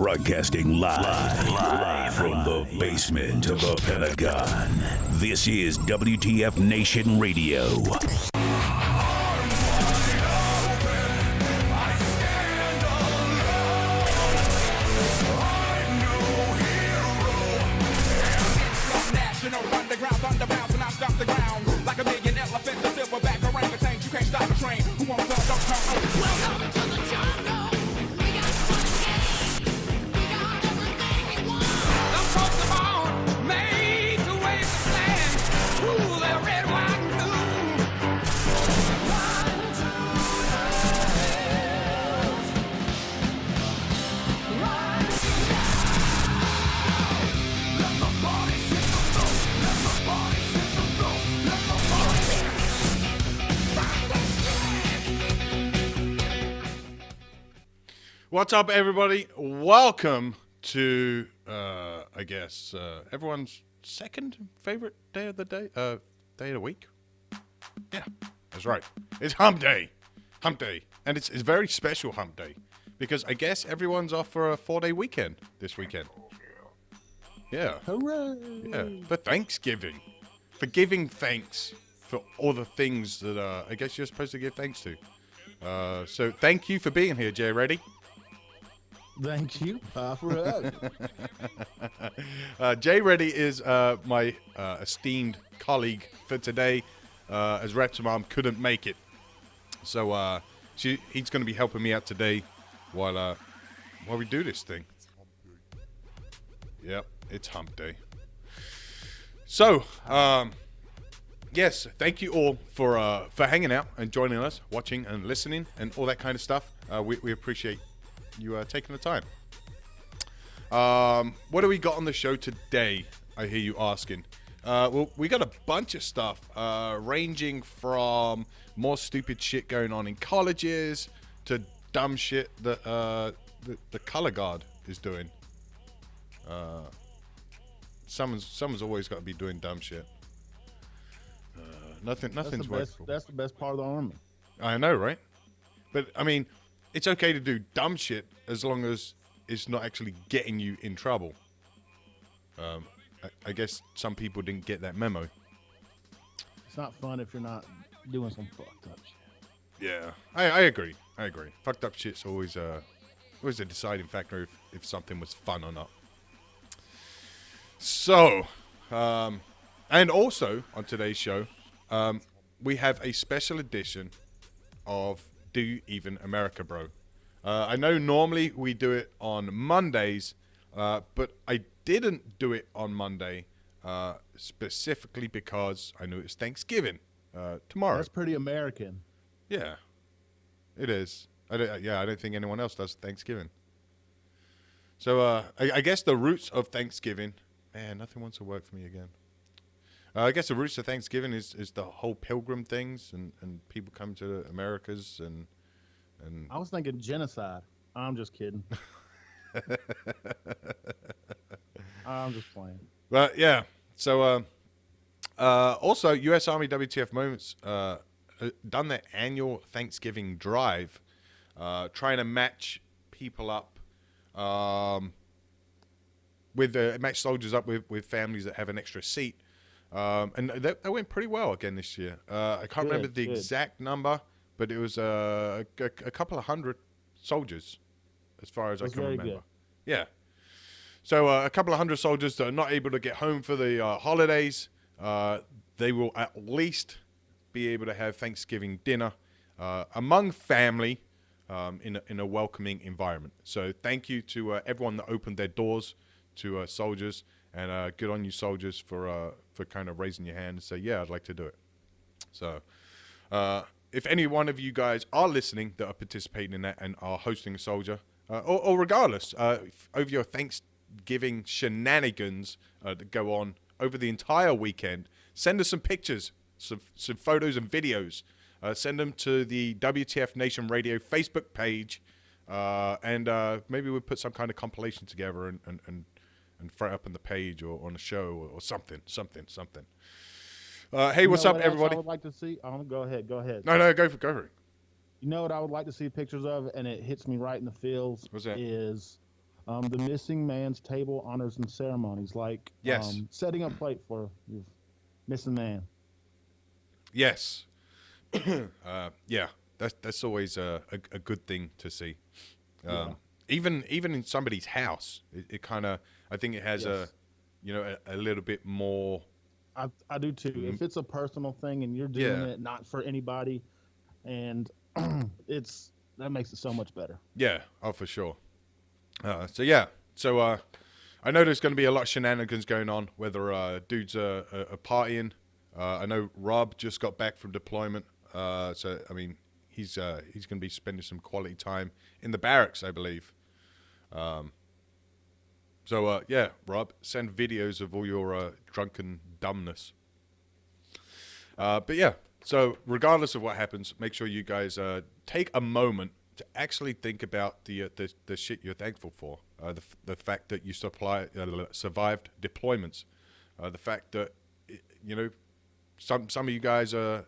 Broadcasting live from the basement of the Pentagon. This is WTF Nation Radio. Underground, thunder bounce, and I stop the ground like a million elephants, a silverback orangutan. You can't stop a train. Who wants to don't come? Welcome to the jungle. We got fun and games. We got everything we want. The Pokemon made to wave the flag. Ooh, they're red, white, and blue. Run to the hills. Run now. Let the bodies hit the floor. Let the bodies hit the floor. Let the bodies hit the What's up, everybody? Welcome to, I guess, everyone's second favorite day of the day of the week. Yeah, that's right. It's Hump Day. Hump Day. And it's a very special Hump Day because I guess everyone's off for a 4-day weekend this weekend. Yeah. Hooray! Yeah. For Thanksgiving. For giving thanks for all the things that I guess you're supposed to give thanks to. So thank you for being here, Jay Reddy. Thank you. For Jay Reddy is my esteemed colleague for today, as Reptimom couldn't make it. So he's going to be helping me out today while we do this thing. Yep, it's Hump Day. So, yes, thank you all for hanging out and joining us, watching and listening and all that kind of stuff. We appreciate you taking the time. What do we got on the show today? I hear you asking. Well, we got a bunch of stuff, ranging from more stupid shit going on in colleges to dumb shit that the color guard is doing. Someone's always got to be doing dumb shit. Nothing's workable. That's the best part of the army. I know, right? But I mean, it's okay to do dumb shit as long as it's not actually getting you in trouble. I guess some people didn't get that memo. It's not fun if you're not doing some fucked up shit. Yeah, I agree. Fucked up shit's always a deciding factor if something was fun or not. So, and also on today's show, we have a special edition of Do You Even America, Bro? I know normally we do it on Mondays, but I didn't do it on Monday specifically because I knew it's Thanksgiving tomorrow. That's pretty American. Yeah, it is. I don't think anyone else does Thanksgiving. So I guess the roots of Thanksgiving, man, nothing wants to work for me again. I guess the roots of Thanksgiving is the whole pilgrim things and people come to the Americas and I was thinking genocide. I'm just kidding. I'm just playing. But yeah, so also U.S. Army WTF Moments done their annual Thanksgiving drive, trying to match people up match soldiers up with families that have an extra seat. And that went pretty well again this year. I can't remember the exact number, but it was a couple of hundred soldiers, as far as I can remember. Good. Yeah. So a couple of hundred soldiers that are not able to get home for the holidays, they will at least be able to have Thanksgiving dinner among family in a welcoming environment. So thank you to everyone that opened their doors to soldiers, and good on you soldiers for kind of raising your hand and say, yeah, I'd like to do it. So if any one of you guys are listening that are participating in that and are hosting a soldier, or regardless, over your Thanksgiving shenanigans that go on over the entire weekend, send us some pictures, some photos and videos. Send them to the WTF Nation Radio Facebook page, and maybe we'll put some kind of compilation together and throw it up on the page or on the show or something. Hey, what's up, everybody? I would like to see. Go ahead. No, go for it. You know what I would like to see pictures of, and it hits me right in the feels. What's that? Is The missing man's table honors and ceremonies, like Yes. setting a plate for your missing man. Yes. Yeah, that's always a good thing to see. Even in somebody's house, it kind of, I think it has Yes. a little bit more. I do too. If it's a personal thing and you're doing Yeah. it not for anybody, and it's that makes it so much better. Yeah, oh for sure. So yeah, so I know there's going to be a lot of shenanigans going on. Whether dudes are partying. I know Rob just got back from deployment. So I mean, he's going to be spending some quality time in the barracks, I believe. So yeah, Rob, send videos of all your drunken dumbness. But yeah, so regardless of what happens, make sure you guys take a moment to actually think about the shit you're thankful for. The fact that you survived deployments. The fact that some of you guys are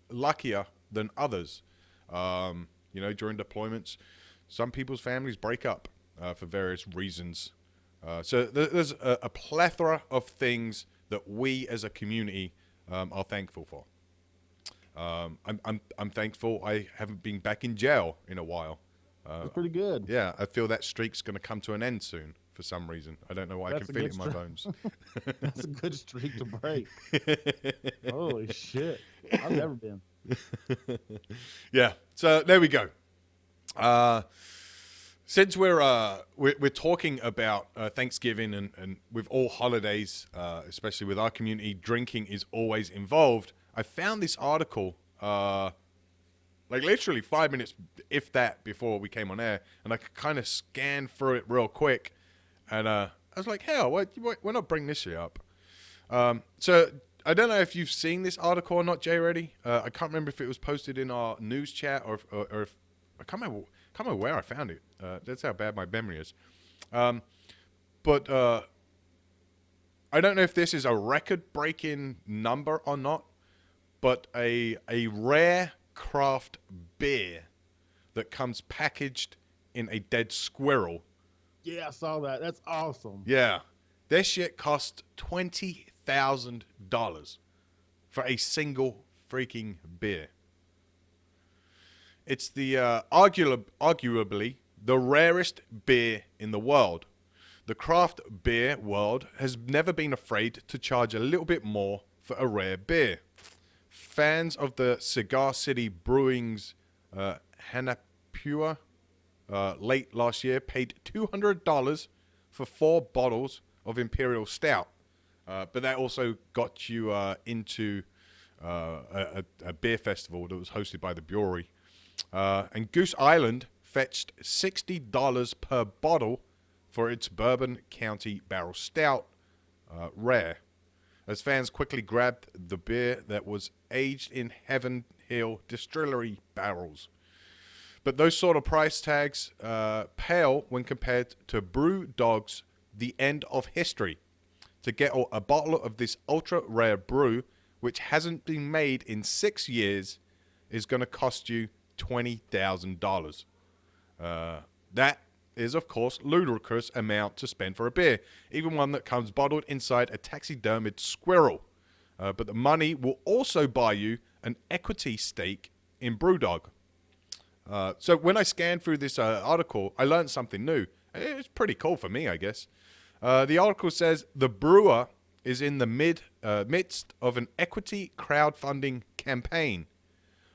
luckier than others. During deployments, some people's families break up for various reasons. So there's a plethora of things that we as a community are thankful for. I'm thankful I haven't been back in jail in a while. It's pretty good. Yeah, I feel that streak's going to come to an end soon for some reason. I don't know why. I That's can a feel good it in my bones. That's a good streak to break. Holy shit! I've never been. Yeah. So there we go. Since we're talking about Thanksgiving and with all holidays, especially with our community, drinking is always involved. I found this article, like literally 5 minutes, if that, before we came on air, and I kind of scanned through it real quick, and I was like, hell, why not bring this shit up? So I don't know if you've seen this article or not, Jay Reddy. I can't remember if it was posted in our news chat or if I can't remember where I found it. That's how bad my memory is. But I don't know if this is a record-breaking number or not, but a rare craft beer that comes packaged in a dead squirrel. Yeah, I saw that. That's awesome. Yeah. This shit cost $20,000 for a single freaking beer. It's the arguably the rarest beer in the world. The craft beer world has never been afraid to charge a little bit more for a rare beer. Fans of the Cigar City Brewing's Hanapua late last year paid $200 for 4 bottles of Imperial Stout. But that also got you into a beer festival that was hosted by the brewery. And Goose Island fetched $60 per bottle for its Bourbon County Barrel Stout rare, as fans quickly grabbed the beer that was aged in Heaven Hill Distillery barrels. But those sort of price tags pale when compared to Brew Dog's The End of History. To get a bottle of this ultra-rare brew, which hasn't been made in 6 years, is going to cost you $20,000. That is, of course, ludicrous amount to spend for a beer, even one that comes bottled inside a taxidermied squirrel. But the money will also buy you an equity stake in Brewdog. So when I scanned through this article, I learned something new. It's pretty cool for me, I guess. The article says the brewer is in the midst of an equity crowdfunding campaign,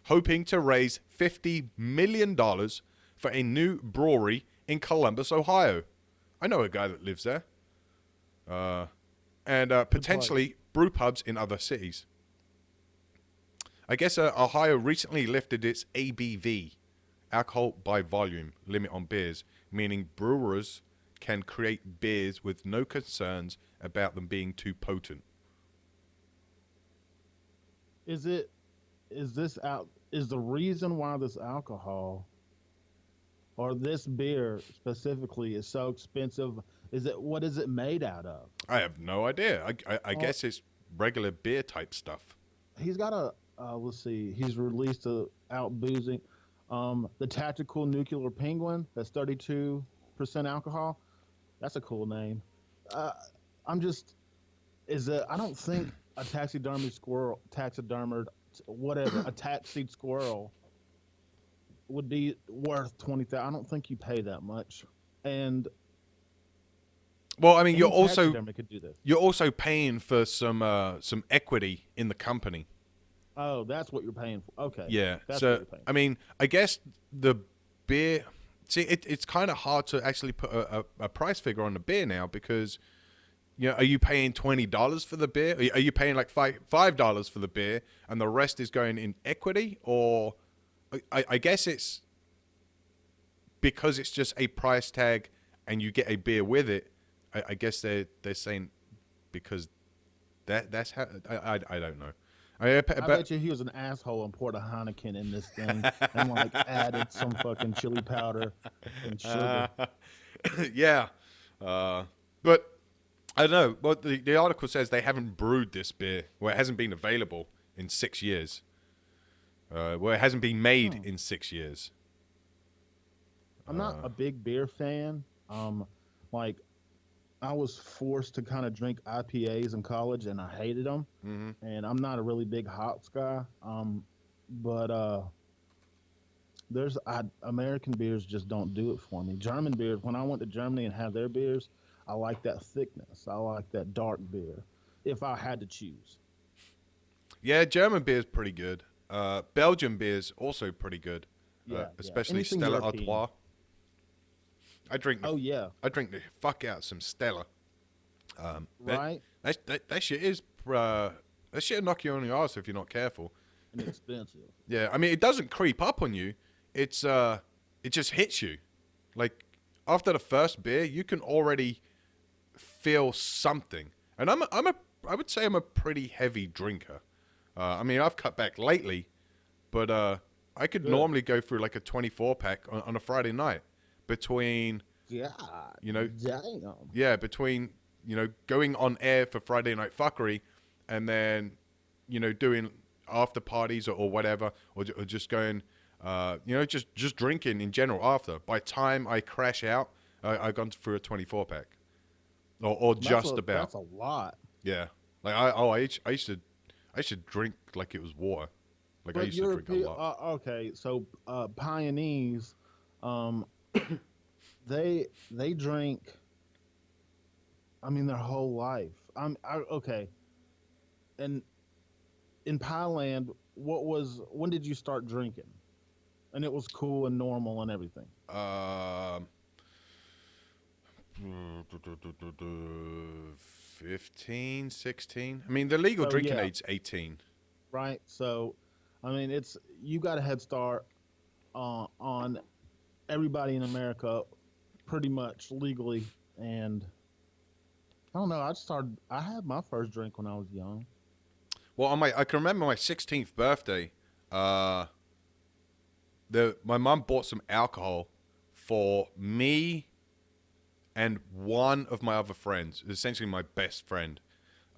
hoping to raise $50 million for a new brewery in Columbus, Ohio. I know a guy that lives there. And potentially brew pubs in other cities. I guess Ohio recently lifted its ABV, alcohol by volume, limit on beers, meaning brewers can create beers with no concerns about them being too potent. Is the reason why this alcohol or this beer specifically is so expensive? What is it made out of? I have no idea. I guess it's regular beer type stuff. He's got let's see, he's released out boozing. The Tactical Nuclear Penguin, that's 32% alcohol. That's a cool name. Uh, I'm just, I don't think a taxidermed, whatever, a taxied squirrel would be worth 20,000. I don't think you pay that much. And Well, I mean, any taxidermy could do this. you're also paying for some equity in the company. Oh, that's what you're paying for. Okay. Yeah. That's what So you're paying I mean, I guess the beer. See, it's kind of hard to actually put a price figure on the beer now because, are you paying $20 for the beer? Are you paying like $5 for the beer and the rest is going in equity? Or I guess it's because it's just a price tag and you get a beer with it. I guess they're saying because that's how I don't know. I bet you he was an asshole and poured a Heineken in this thing and like added some fucking chili powder and sugar. Yeah, but I don't know. Well, the article says they haven't brewed this beer, it hasn't been available in 6 years. It hasn't been made in 6 years. I'm not a big beer fan. Like I was forced to kind of drink IPAs in college, and I hated them. Mm-hmm. And I'm not a really big hops guy. But there's American beers just don't do it for me. German beers. When I went to Germany and had their beers, I like that thickness. I like that dark beer. If I had to choose. Yeah, German beer is pretty good. Belgian beer is also pretty good. Yeah, especially Anything Stella European. Artois. I drink the fuck out some Stella. Right? That shit is that shit will knock you on the arse if you're not careful. And expensive. Yeah, I mean it doesn't creep up on you. It just hits you. Like after the first beer, you can already feel something. And I would say I'm a pretty heavy drinker. I mean I've cut back lately, but I could normally go through like a 24 pack on a Friday night. Between, God, damn. Um, Yeah, between, going on air for Friday Night Fuckery and then, doing after parties or whatever, or just going, just drinking in general after. By the time I crash out, I've gone through a 24 pack. Or just about. That's a lot. Yeah. Like, I used to drink like it was water. Like, I used to drink a lot. Okay, so Pioneers, they drink. I mean, their whole life. Okay. And in Thailand, when did you start drinking? And it was cool and normal and everything. 15, 16. I mean, the legal drinking age's 18. Right. So, I mean, you got a head start on everybody in America, pretty much legally. And I don't know. I had my first drink when I was young. Well, I can remember my 16th birthday. My mum bought some alcohol for me and one of my other friends, essentially my best friend.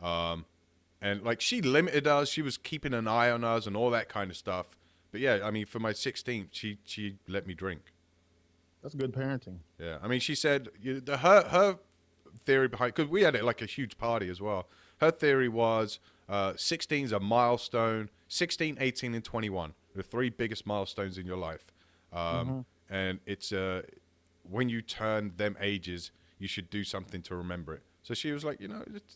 And like she limited us, she was keeping an eye on us and all that kind of stuff. But yeah, I mean, for my 16th, she let me drink. That's good parenting. Yeah, I mean, she said her theory behind, because we had it like a huge party as well. Her theory was 16 is a milestone. 16, 18, and 21, the three biggest milestones in your life. And it's when you turn them ages, you should do something to remember it. So she was like,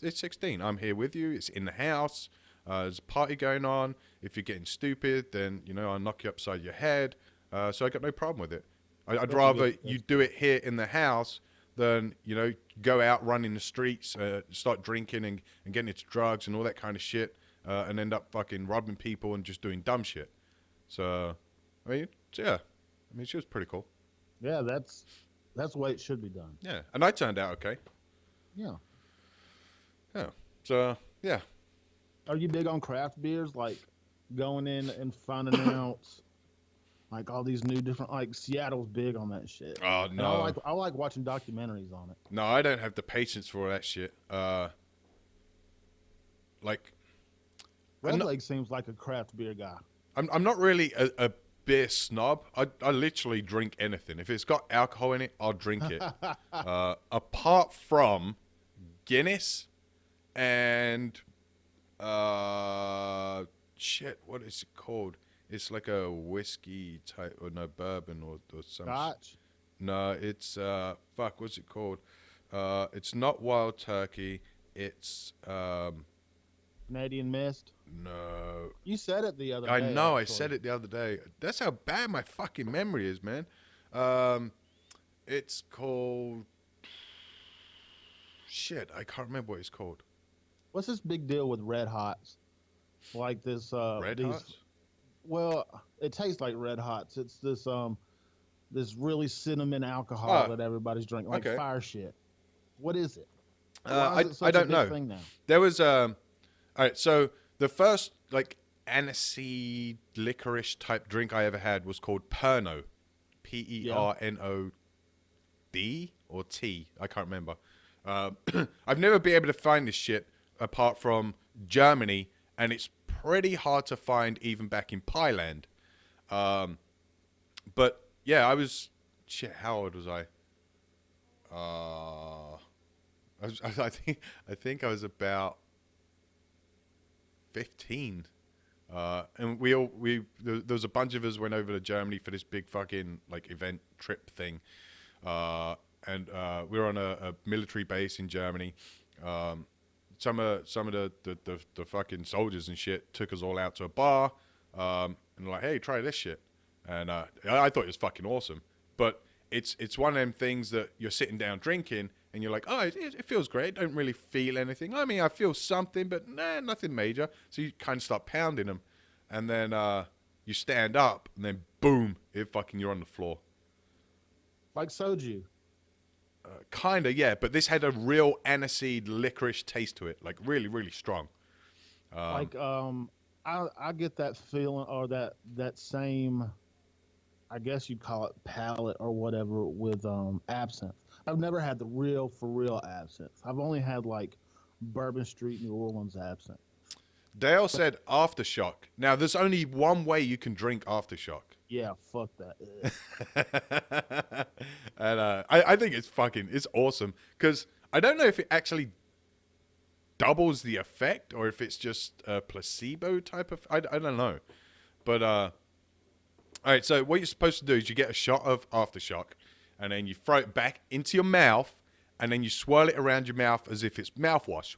it's 16. I'm here with you. It's in the house. There's a party going on. If you're getting stupid, then, I'll knock you upside your head. So I got no problem with it. I'd rather you do it here in the house than, go out, run in the streets, start drinking and getting into drugs and all that kind of shit, and end up fucking robbing people and just doing dumb shit. So, I mean, yeah. I mean, she was pretty cool. Yeah, that's the way it should be done. Yeah, and I turned out okay. Yeah. Yeah. So, yeah. Are you big on craft beers? Like going in and finding out like all these new different, like Seattle's big on that shit. Oh, And no. I like watching documentaries on it. No, I don't have the patience for that shit. Like, Red Lake seems like a craft beer guy. I'm not really a beer snob. I literally drink anything. If it's got alcohol in it, I'll drink it. Apart from Guinness and shit, what is it called? It's like a whiskey type, or no, bourbon or some. Scotch. No, it's fuck. What's it called? It's not Wild Turkey. It's Canadian Mist. no. You said it the other day. I know. I actually. said it the other day. That's how bad my fucking memory is, man. It's called shit. I can't remember what it's called. What's this big deal with Red Hots? Like this. Red these, Hots. Well, it tastes like Red Hots. It's this this really cinnamon alcohol Oh, that everybody's drinking, like okay. fire shit. What is it? Why is it such I a don't big know. thing now? There was all right. So the first like aniseed licorice type drink I ever had was called Pernod, Pernod or T. I can't remember. I've never been able to find this shit apart from Germany, and it's pretty hard to find even back in Thailand. But yeah, I was shit. How old was I? I think I was about 15, and there was a bunch of us went over to Germany for this big fucking like event trip thing, and we were on a military base in Germany. Some of the fucking soldiers and shit took us all out to a bar, and they're like, hey, try this shit, and I thought it was fucking awesome, but it's one of them things that you're sitting down drinking. And you're like, oh, it feels great. Don't really feel anything. I mean, I feel something, but nothing major. So you kind of start pounding them. And then you stand up, and then boom, you're on the floor. Like soju. Kind of, yeah. But this had a real aniseed licorice taste to it. Like really, really strong. I get that feeling, or that same, I guess you'd call it palate or whatever, with absinthe. I've never had the for real absinthe. I've only had like Bourbon Street, New Orleans absinthe. Dale said Aftershock. Now, there's only one way you can drink Aftershock. Yeah, fuck that. And I think it's awesome. Because I don't know if it actually doubles the effect or if it's just a placebo type of... I don't know. But, all right, so what you're supposed to do is you get a shot of Aftershock, and then you throw it back into your mouth, and then you swirl it around your mouth as if it's mouthwash.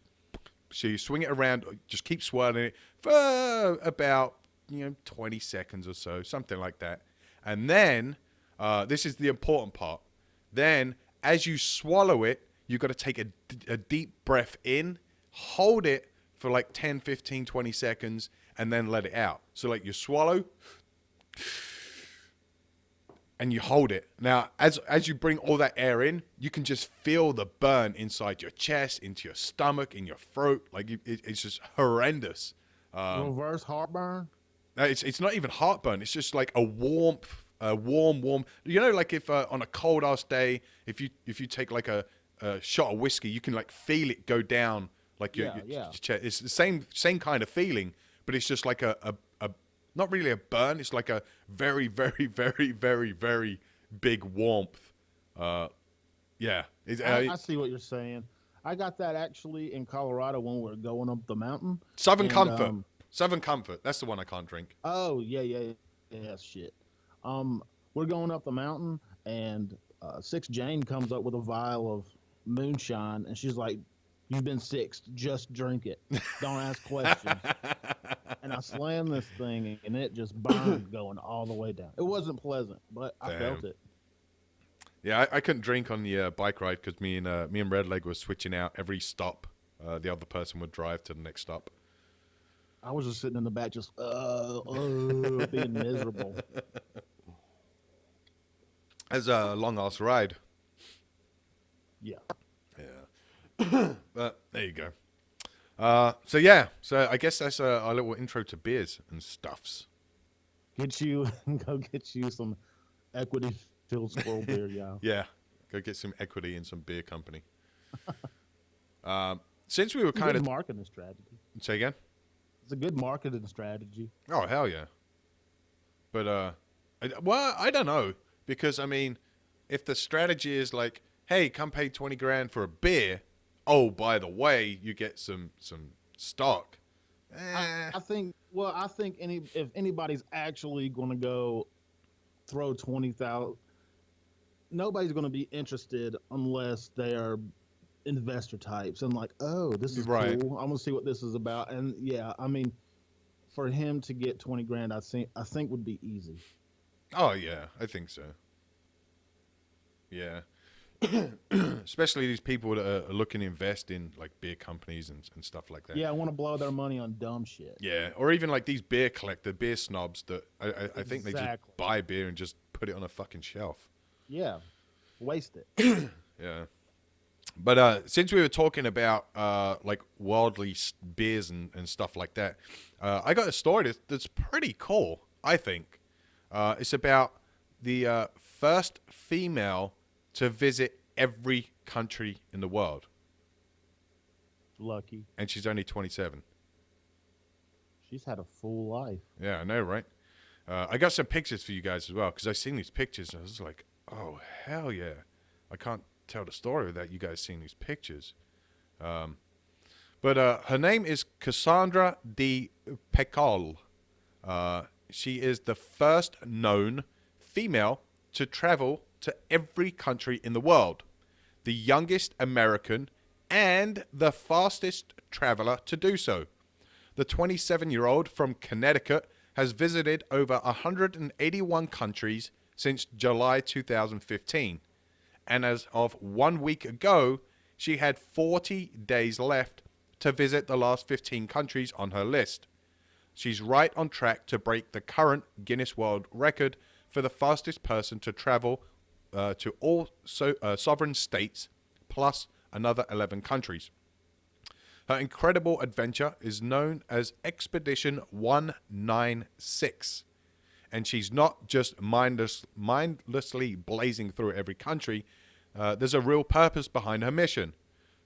So you swing it around, just keep swirling it for about 20 seconds or so, something like that. And then, this is the important part. Then, as you swallow it, you've got to take a deep breath in, hold it for like 10, 15, 20 seconds, and then let it out. So like you swallow... and you hold it. Now, as you bring all that air in, you can just feel the burn inside your chest, into your stomach, in your throat. Like it's just horrendous. Reverse heartburn? It's not even heartburn. It's just like a warm. You know, like if on a cold ass day, if you take like a shot of whiskey, you can like feel it go down like your chest. It's the same kind of feeling, but it's just like a not really a burn. It's like a very, very, very, very, very big warmth. Yeah. I see what you're saying. I got that actually in Colorado when we were going up the mountain. Southern Comfort. Southern Comfort. That's the one I can't drink. Oh, yeah, shit. We're going up the mountain, and Six Jane comes up with a vial of moonshine, and she's like, you've been sixed. Just drink it. Don't ask questions. And I slammed this thing, and it just burned going all the way down. It wasn't pleasant, but I felt it. Yeah, I couldn't drink on the bike ride because me and Redleg were switching out every stop. The other person would drive to the next stop. I was just sitting in the back, just being miserable. It's a long ass ride. Yeah. But there you go. So I guess that's our little intro to beers and stuffs. Go get you some Equity Field Squirrel beer, y'all. Yeah, go get some equity in some beer company. Since we were kind of marketing strategy. Say again. It's a good marketing strategy. Oh hell yeah! But Well, I don't know, because I mean, if the strategy is like, hey, come pay 20 grand for a beer, oh, by the way, you get some stock. I think. Well, I think if anybody's actually going to go throw 20,000, nobody's going to be interested unless they are investor types and like, oh, this is Right. cool. I'm gonna see what this is about. And yeah, I mean, for him to get 20 grand, I think would be easy. Oh yeah, I think so. Yeah. Especially these people that are looking to invest in like beer companies and stuff like that. Yeah, I want to blow their money on dumb shit. Yeah, or even like these beer beer snobs that I think they just Exactly. buy beer and just put it on a fucking shelf. Yeah, waste it. Yeah. But since we were talking about like worldly beers and stuff like that, I got a story that's pretty cool, I think. It's about the first female to visit every country in the world. Lucky. And she's only 27. She's had a full life. Yeah, I know, right? I got some pictures for you guys as well, because I seen these pictures and I was like, oh, hell yeah. I can't tell the story without you guys seeing these pictures. But her name is Cassandra de Pecol. She is the first known female to travel to every country in the world, the youngest American, and the fastest traveler to do so. The 27-year-old from Connecticut has visited over 181 countries since July 2015. And as of 1 week ago, she had 40 days left to visit the last 15 countries on her list. She's right on track to break the current Guinness World Record for the fastest person to travel to all sovereign states, plus another 11 countries. Her incredible adventure is known as Expedition 196. And she's not just mindlessly blazing through every country. There's a real purpose behind her mission.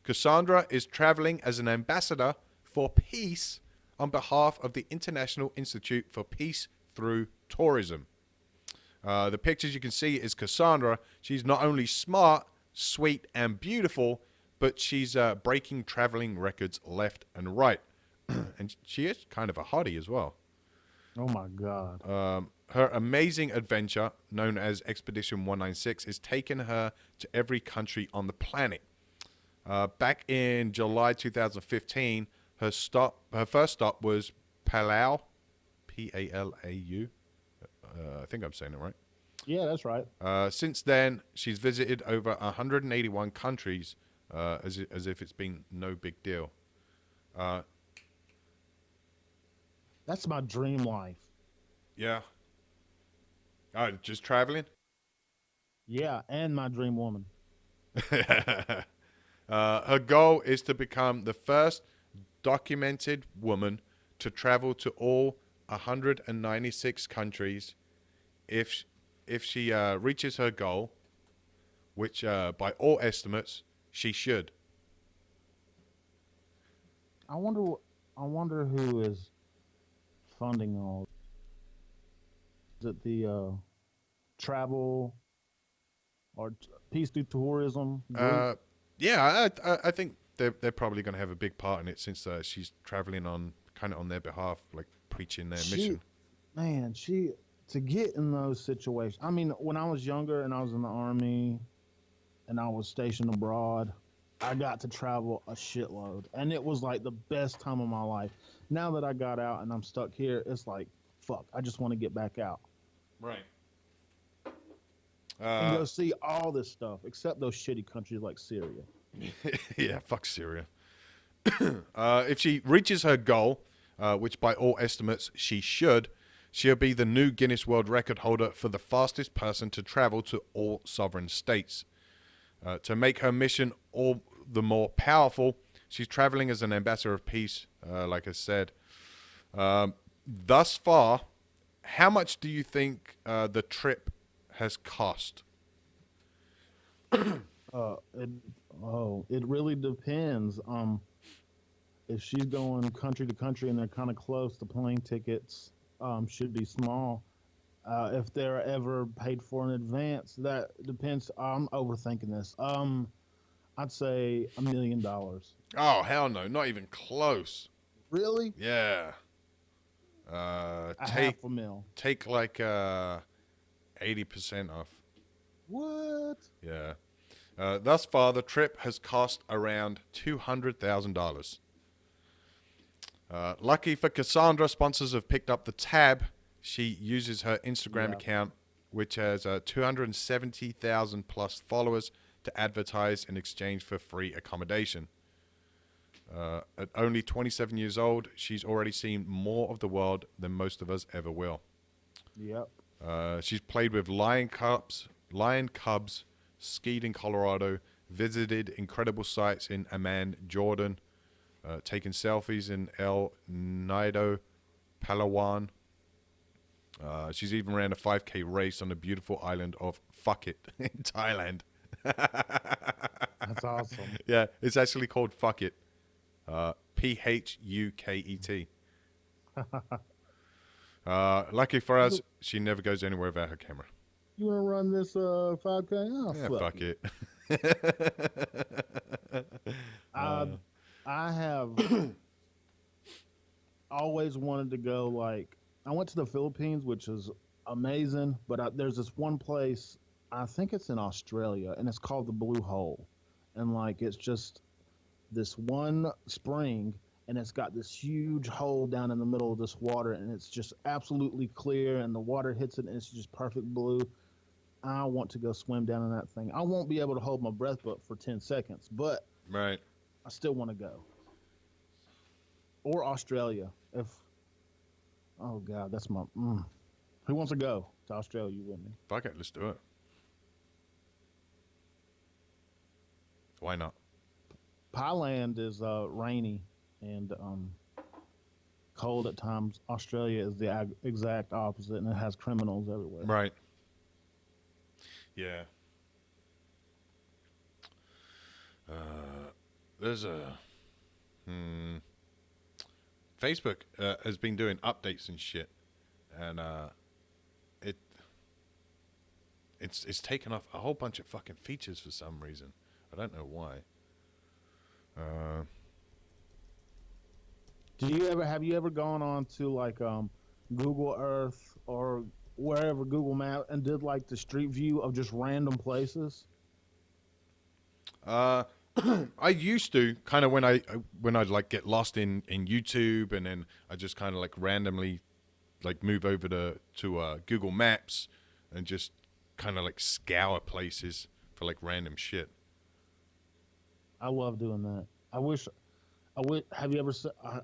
Cassandra is traveling as an ambassador for peace on behalf of the International Institute for Peace through Tourism. The pictures you can see is Cassandra. She's not only smart, sweet, and beautiful, but she's breaking traveling records left and right. And she is kind of a hottie as well. Oh my God. Her amazing adventure, known as Expedition 196, is taking her to every country on the planet. Back in July 2015, her first stop was Palau, P-A-L-A-U. I think I'm saying it right. Yeah, that's right. Since then, she's visited over 181 countries, as if it's been no big deal. That's my dream life. Yeah. Just traveling? Yeah, and my dream woman. Her goal is to become the first documented woman to travel to all 196 countries. If she reaches her goal, which by all estimates she should. I wonder who is funding all. Is it the travel or peace through tourism group? Yeah, I think they're probably going to have a big part in it, since she's traveling on their behalf, like preaching their mission. Man, to get in those situations. I mean, when I was younger and I was in the army and I was stationed abroad, I got to travel a shitload, and it was like the best time of my life. Now that I got out and I'm stuck here, it's like, fuck, I just want to get back out. Right. And go see all this stuff, except those shitty countries like Syria. Yeah, fuck Syria. If she reaches her goal, which by all estimates she should, she'll be the new Guinness World Record holder for the fastest person to travel to all sovereign states. To make her mission all the more powerful, she's traveling as an ambassador of peace, like I said. Thus far, how much do you think the trip has cost? It really depends. If she's going country to country and they're kind of close, the plane tickets should be small. If they're ever paid for in advance, that depends. I'm overthinking this. I'd say $1 million. Oh hell no, not even close. Really? Yeah. A Take half a mil. take like 80% off. What? Yeah. Thus far, the trip has cost around $200,000. Lucky for Cassandra, sponsors have picked up the tab. She uses her Instagram account, which has 270,000 plus followers, to advertise in exchange for free accommodation. At only 27 years old, she's already seen more of the world than most of us ever will. Yep. She's played with Lion Cubs, skied in Colorado, visited incredible sites in Amman, Jordan, taken selfies in El Nido, Palawan. She's even ran a 5K race on the beautiful island of Phuket in Thailand. That's awesome. Yeah, it's actually called Phuket. Phuket. Lucky for us, she never goes anywhere without her camera. You want to run this 5K? Oh, Yeah, fuck it. I have always wanted to go. Like, I went to the Philippines, which is amazing, but there's this one place, I think it's in Australia, and it's called the Blue Hole. And, like, it's just this one spring, and it's got this huge hole down in the middle of this water, and it's just absolutely clear, and the water hits it, and it's just perfect blue. I want to go swim down in that thing. I won't be able to hold my breath but for 10 seconds, but Right. I still want to go. Or Australia. Oh God, that's my. Who wants to go to Australia with me? Fuck it, let's do it. Why not? Thailand is rainy and cold at times. Australia is the exact opposite, and it has criminals everywhere. Right. Yeah. There's a Facebook has been doing updates and shit, and it's taken off a whole bunch of fucking features for some reason. I don't know why. Have you ever gone on to like Google Earth or wherever, Google Map, and did like the street view of just random places? I used to kind of when I'd like get lost in YouTube, and then I just kind of like randomly like move over to Google Maps and just kind of like scour places for like random shit. I love doing that. I would. Have you ever?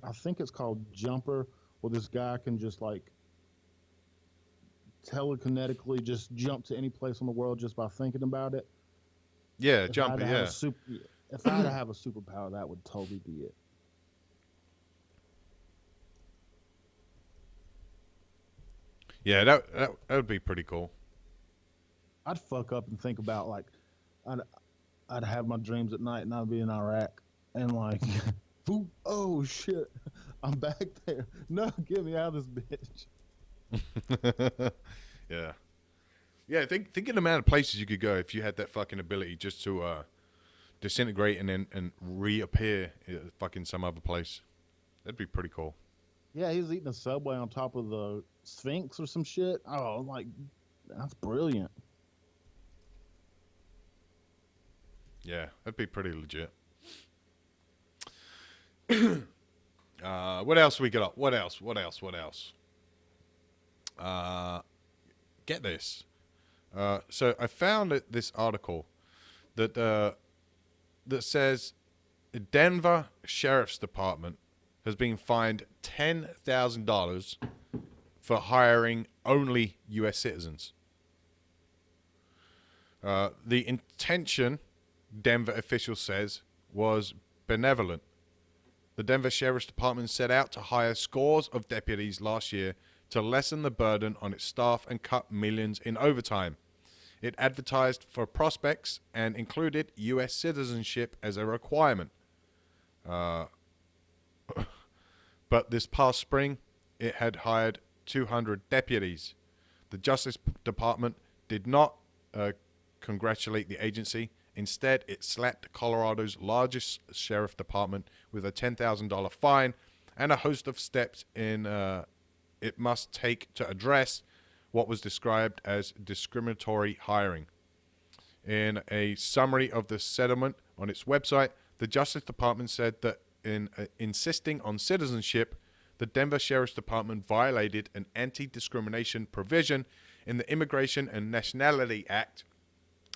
I think it's called Jumper, where this guy can just like telekinetically just jump to any place in the world just by thinking about it. Yeah, If I Jumper, had to have yeah. If I had to have a superpower, that would totally be it. Yeah, that would be pretty cool. I'd fuck up and think about like, I'd have my dreams at night and I'd be in Iraq and like, oh shit, I'm back there. No, get me out of this bitch. Yeah. Yeah, think of the amount of places you could go if you had that fucking ability just to disintegrate and then reappear in fucking some other place. That'd be pretty cool. Yeah, he's eating a Subway on top of the Sphinx or some shit. Oh, like, that's brilliant. Yeah, that'd be pretty legit. What else we got up? What else? Get this. So I found this article that says the Denver Sheriff's Department has been fined $10,000 for hiring only U.S. citizens. The intention, Denver official says, was benevolent. The Denver Sheriff's Department set out to hire scores of deputies last year to lessen the burden on its staff and cut millions in overtime. It advertised for prospects and included U.S. citizenship as a requirement. But this past spring, it had hired 200 deputies. The Justice Department did not congratulate the agency. Instead, it slapped Colorado's largest sheriff department with a $10,000 fine and a host of steps it must take to address what was described as discriminatory hiring. In a summary of the settlement on its website, the Justice Department said that in insisting on citizenship, the Denver Sheriff's Department violated an anti-discrimination provision in the Immigration and Nationality Act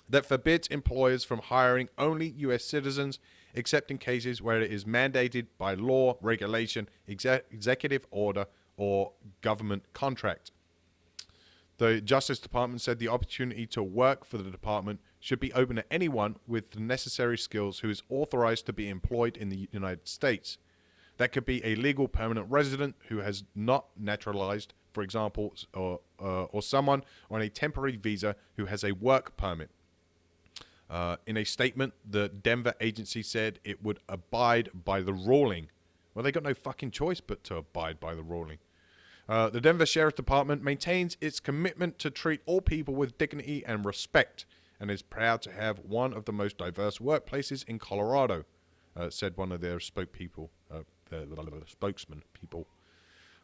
that forbids employers from hiring only U.S. citizens except in cases where it is mandated by law, regulation, executive order, or government contract. The Justice Department said the opportunity to work for the department should be open to anyone with the necessary skills who is authorized to be employed in the United States. That could be a legal permanent resident who has not naturalized, for example, or someone on a temporary visa who has a work permit. In a statement, the Denver agency said it would abide by the ruling. Well, they got no fucking choice but to abide by the ruling. The Denver Sheriff's Department maintains its commitment to treat all people with dignity and respect and is proud to have one of the most diverse workplaces in Colorado, said one of their spokesmen.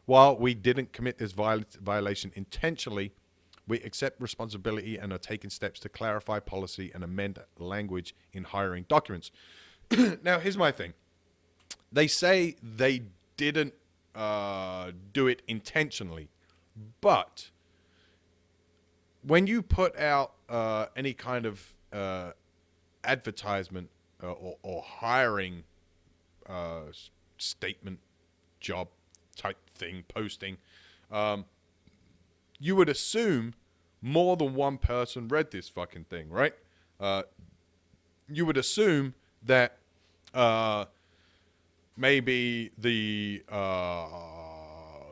While we didn't commit this violation intentionally, we accept responsibility and are taking steps to clarify policy and amend language in hiring documents. Now, here's my thing. They say they didn't do it intentionally, but when you put out any kind of advertisement or hiring statement, job type thing, posting, you would assume more than one person read this fucking thing, right? You would assume that maybe the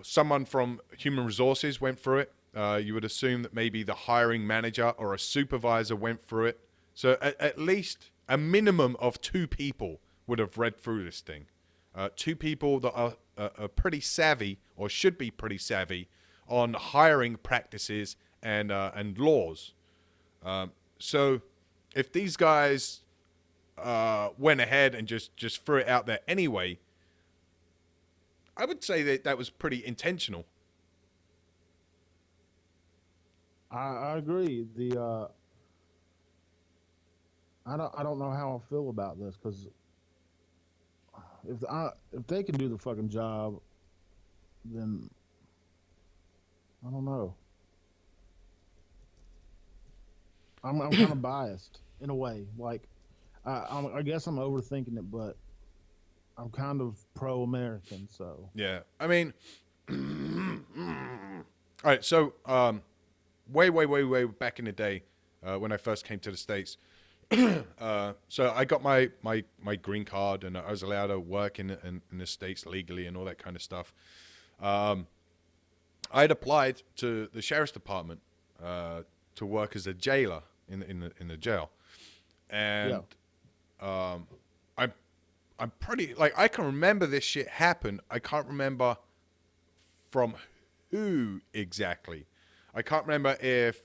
someone from Human Resources went through it. You would assume that maybe the hiring manager or a supervisor went through it. So at least a minimum of 2 people would have read through this thing. 2 people that are pretty savvy, or should be pretty savvy, on hiring practices and laws. So if these guys went ahead and just threw it out there anyway, I would say that was pretty intentional. I agree. I don't know how I feel about this, because if they can do the fucking job, then I don't know. I'm kind of biased in a way. Like, I guess I'm overthinking it, but I'm kind of pro-American, so. Yeah, I mean, all right. So, way back in the day, when I first came to the States, so I got my green card, and I was allowed to work in the States legally and all that kind of stuff. I had applied to the Sheriff's Department to work as a jailer in the jail, and I'm pretty, like, I can remember this shit happened. I can't remember from who exactly. I can't remember if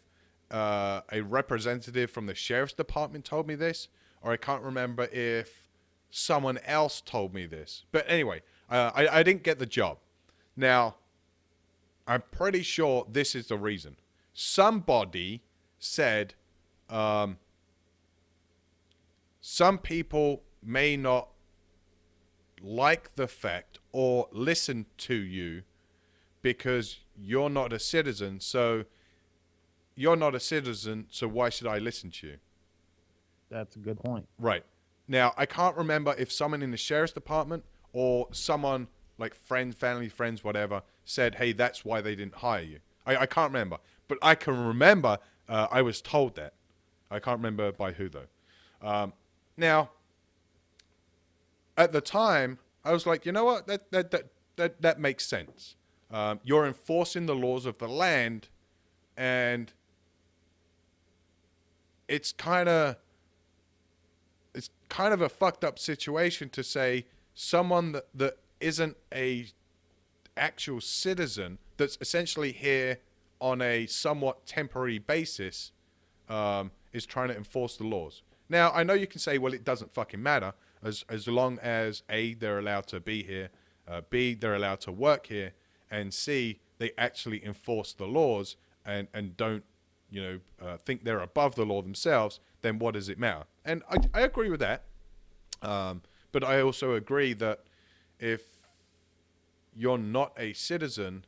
a representative from the Sheriff's Department told me this, or I can't remember if someone else told me this. But anyway, I didn't get the job. Now, I'm pretty sure this is the reason. Somebody said some people may not like the fact or listen to you because you're not a citizen. So you're not a citizen, so why should I listen to you? That's a good point. Right. Now, I can't remember if someone in the Sheriff's Department or someone like friends, family, friends, whatever, said, hey, that's why they didn't hire you. I can't remember. But I can remember I was told that. I can't remember by who, though. Now, at the time, I was like, you know what? That makes sense. You're enforcing the laws of the land, and it's kind of a fucked up situation to say someone that isn't a actual citizen, that's essentially here on a somewhat temporary basis, is trying to enforce the laws. Now, I know you can say, well, it doesn't fucking matter as long as A, they're allowed to be here, B, they're allowed to work here, and C, they actually enforce the laws and don't, think they're above the law themselves, then what does it matter? And I agree with that. But I also agree that if you're not a citizen,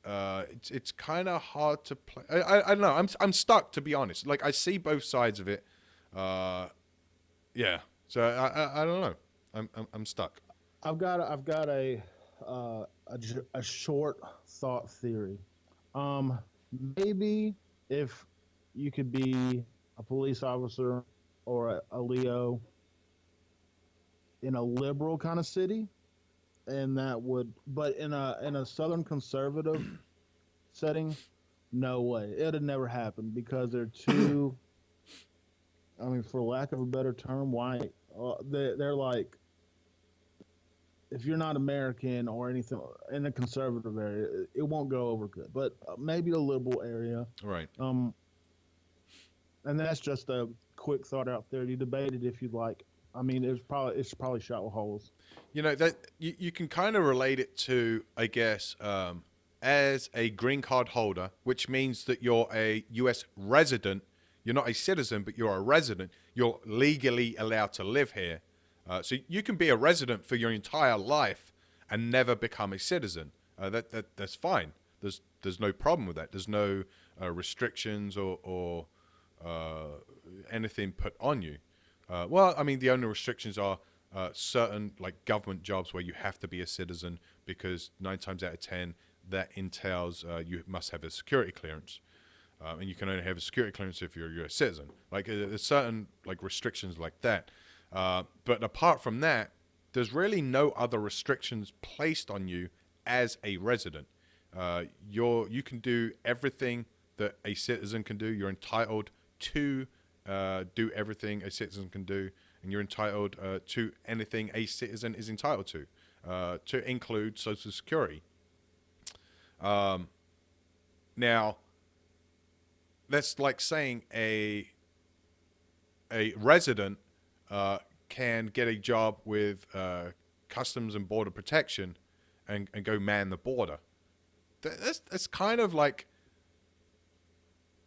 it's kind of hard to play. I don't know. I'm stuck, to be honest. Like, I see both sides of it. Yeah. So I don't know. I'm stuck. I've got a short thought theory. Maybe if you could be a police officer or a Leo in a liberal kind of city, and that would, but in a Southern conservative setting, no way, it'd never happen because they're too. I mean, for lack of a better term, white. They're like, if you're not American or anything in a conservative area, it won't go over good. But maybe a liberal area. Right. And that's just a quick thought out there. You debate it if you'd like. I mean, it's probably shot with holes. That you can kind of relate it to, I guess, as a green card holder, which means that you're a U.S. resident. You're not a citizen, but you're a resident. You're legally allowed to live here. So you can be a resident for your entire life and never become a citizen. That's fine. There's no problem with that. There's no restrictions or anything put on you. Well, I mean, the only restrictions are certain like government jobs where you have to be a citizen because 9 times out of 10 that entails you must have a security clearance. And you can only have a security clearance if you're a U.S. citizen. Like, there's certain like restrictions like that. But apart from that, there's really no other restrictions placed on you as a resident. You can do everything that a citizen can do. You're entitled to do everything a citizen can do, and you're entitled to anything a citizen is entitled to include Social Security. Now, that's like saying a resident can get a job with Customs and Border Protection and go man the border. That's kind of like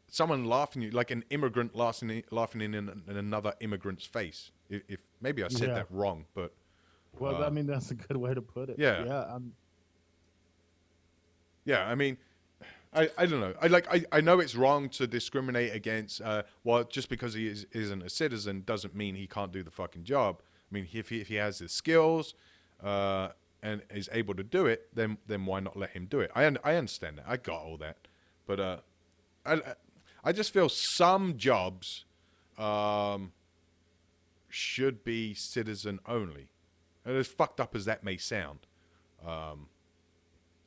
someone laughing at you, like an immigrant laughing in another immigrant's face. If maybe I said that wrong, but well, I mean, that's a good way to put it. Yeah. Yeah. I mean, I don't know. I know it's wrong to discriminate against. Just because he isn't a citizen doesn't mean he can't do the fucking job. I mean, if he has the skills and is able to do it, then why not let him do it? I understand that. I got all that, but I just feel some jobs should be citizen only, and as fucked up as that may sound.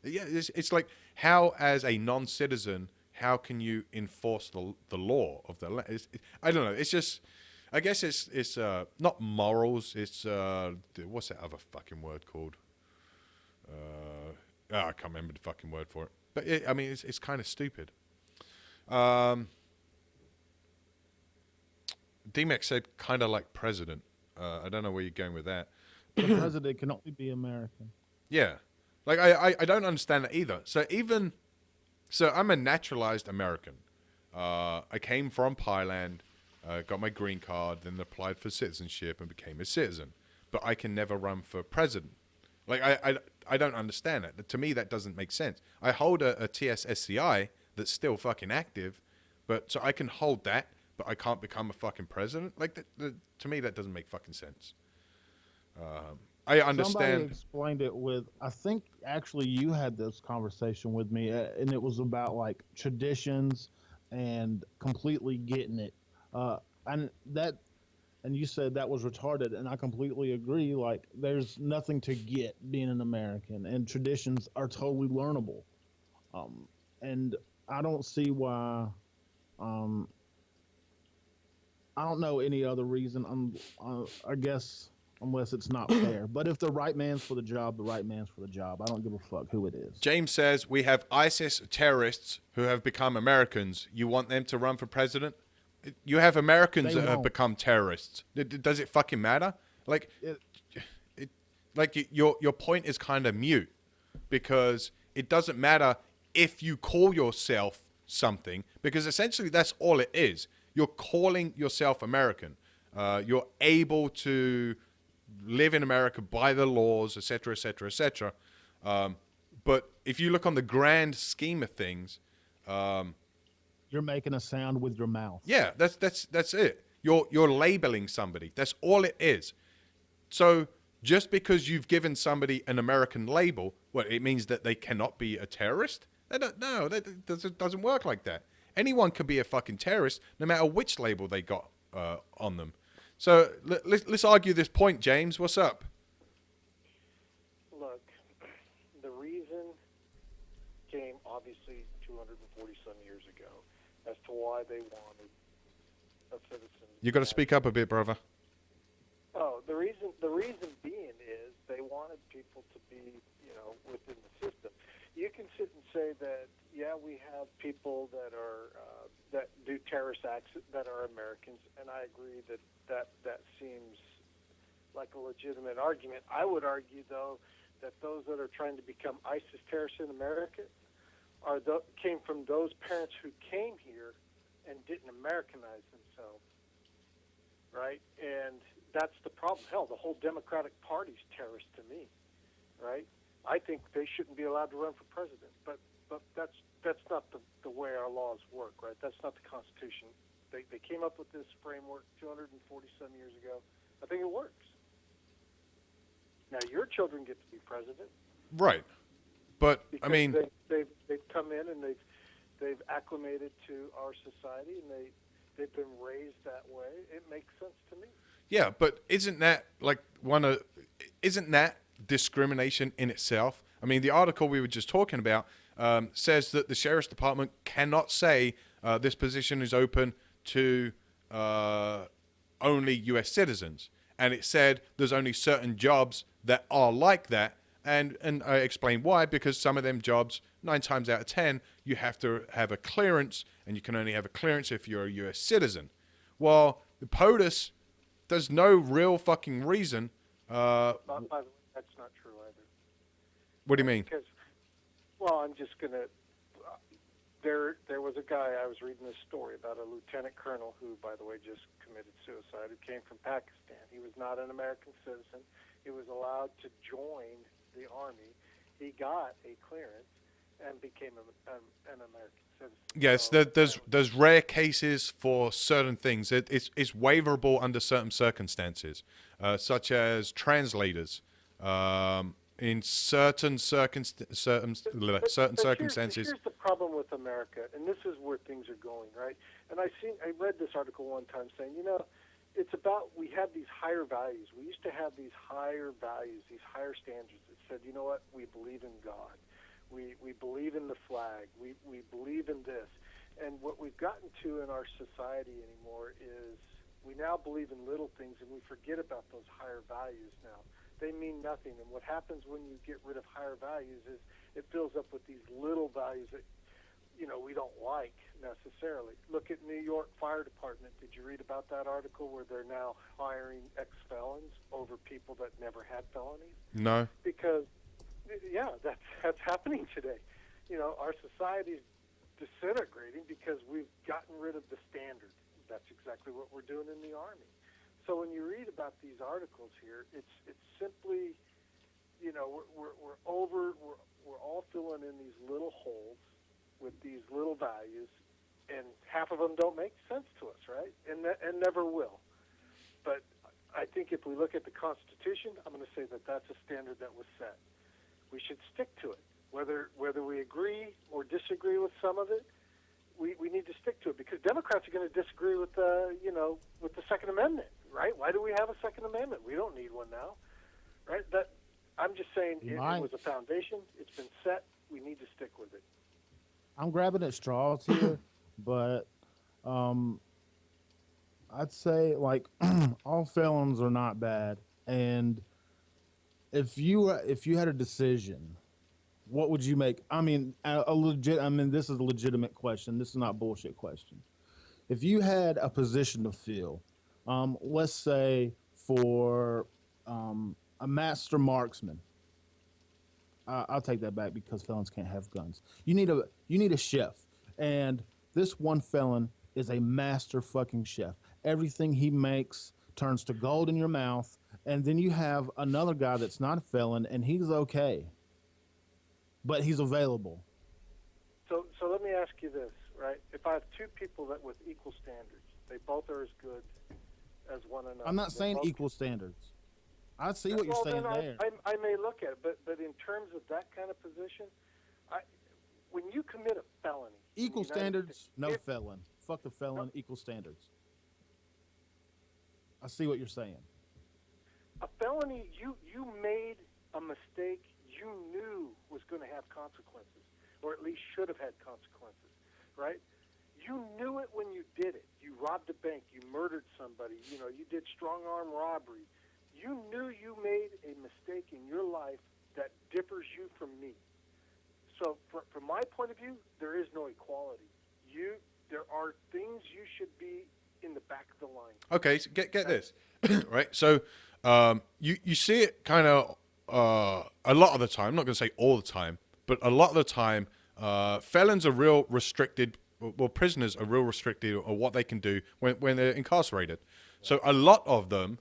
Yeah, it's like, how as a non-citizen, how can you enforce the law of the land? I don't know. It's just, I guess it's not morals. It's what's that other fucking word called? I can't remember the fucking word for it. But I mean, it's kind of stupid. D-Mac said kind of like president. I don't know where you're going with that. The president can only be American. Yeah. Like, I don't understand that either. So I'm a naturalized American. I came from Thailand, got my green card, then applied for citizenship and became a citizen. But I can never run for president. Like, I don't understand it. To me, that doesn't make sense. I hold a TSSCI that's still fucking active, so I can hold that, but I can't become a fucking president? Like, to me, that doesn't make fucking sense. I understand. Somebody explained it with, I think actually you had this conversation with me, and it was about like traditions and completely getting it. And you said that was retarded, and I completely agree. Like, there's nothing to get being an American, and traditions are totally learnable. And I don't see why. I don't know any other reason. I guess unless it's not fair. But if the right man's for the job, the right man's for the job. I don't give a fuck who it is. James says we have ISIS terrorists who have become Americans. You want them to run for president? You have Americans They that have won't. become terrorists. Does it fucking matter? Like, your point is kind of mute, because it doesn't matter if you call yourself something, because essentially that's all it is. You're calling yourself American. You're able to live in America by the laws, etc., etc., etc. But if you look on the grand scheme of things, You're making a sound with your mouth. yeah, that's it. You're labeling somebody. That's all it is. So just because you've given somebody an American label, well, it means that they cannot be a terrorist? That doesn't work like that. Anyone can be a fucking terrorist, no matter which label they got on them. So let's argue this point, James. What's up? Look, the reason came obviously 240 some years ago as to why they wanted a citizen. You got to speak up a bit, brother. Oh, the reason being is they wanted people to be, within the system. You can sit and say that, yeah, we have people that are that do terrorist acts that are Americans, and I agree that seems like a legitimate argument. I would argue, though, that those that are trying to become ISIS terrorists in America came from those parents who came here and didn't Americanize themselves, right? And that's the problem. Hell, the whole Democratic Party's terrorist to me, right? I think they shouldn't be allowed to run for president, but that's not the way our laws work, right? That's not the Constitution. They came up with this framework 240 some years ago. I think it works. Now your children get to be president, Right. But, I because mean, they've come in and they've acclimated to our society, and they've been raised that way. It makes sense to me. yeah, but isn't that isn't that discrimination in itself? I mean, the article we were just talking about says that the sheriff's department cannot say this position is open to only U.S. citizens, and it said there's only certain jobs that are like that, and I explained why, because some of them jobs, 9 times out of 10, you have to have a clearance, and you can only have a clearance if you're a U.S. citizen. Well, the POTUS, there's no real fucking reason. By the way, that's not true either. What do you mean? Because, well, I'm just going to. There was a guy, I was reading this story about a lieutenant colonel who, by the way, just committed suicide, who came from Pakistan. He was not an American citizen. He was allowed to join the Army. He got a clearance and became an American citizen. Yes, So, there's rare cases for certain things. It's waiverable under certain circumstances, such as translators. In certain circumstances. Here's the problem with America, and this is where things are going, right? And I read this article one time saying, it's about, we have these higher values. We used to have these higher values, these higher standards that said, you know what, we believe in God. We believe in the flag. We believe in this. And what we've gotten to in our society anymore is we now believe in little things, and we forget about those higher values now. They mean nothing. And what happens when you get rid of higher values is it fills up with these little values that, we don't like necessarily. Look at New York Fire Department. Did you read about that article where they're now hiring ex-felons over people that never had felonies? No. Because, yeah, that's happening today. Our society's disintegrating because we've gotten rid of the standard. That's exactly what we're doing in the Army. So when you read about these articles here, it's simply, we're all filling in these little holes with these little values, and half of them don't make sense to us, right? And never will. But I think if we look at the Constitution, I'm going to say that that's a standard that was set. We should stick to it, whether we agree or disagree with some of it. We need to stick to it, because Democrats are going to disagree with with the Second Amendment, right? Why do we have a Second Amendment? We don't need one now, right? I'm just saying it was a foundation. It's been set. We need to stick with it. I'm grabbing at straws here, but I'd say like all felons are not bad, And if you had a decision, what would you make? I mean, a legit. I mean, this is a legitimate question. This is not bullshit question. If you had a position to fill, let's say for a master marksman, I'll take that back because felons can't have guns. You need a chef, and this one felon is a master fucking chef. Everything he makes turns to gold in your mouth, and then you have another guy that's not a felon, and he's okay, but he's available. So let me ask you this, right? If I have two people that with equal standards, they both are as good as one another. I'm not They saying both- equal standards. I see what you're Well, saying then there. I may look at it, but in terms of that kind of position, when you commit a felony, in Equal the United standards, States, no if- felon. Fuck the felon, equal standards. I see what you're saying. A felony, you made a mistake you knew was going to have consequences, or at least should have had consequences, right? You knew it when you did it. You robbed a bank. You murdered somebody. You know, you did strong arm robbery. You knew you made a mistake in your life that differs you from me. So, from my point of view, there is no equality. There are things you should be in the back of the line. Okay, so get this, right? So you see it kind of a lot of the time. I'm not going to say all the time, but a lot of the time, felons are real restricted. Well, prisoners are real restricted on what they can do when they're incarcerated. So a lot of them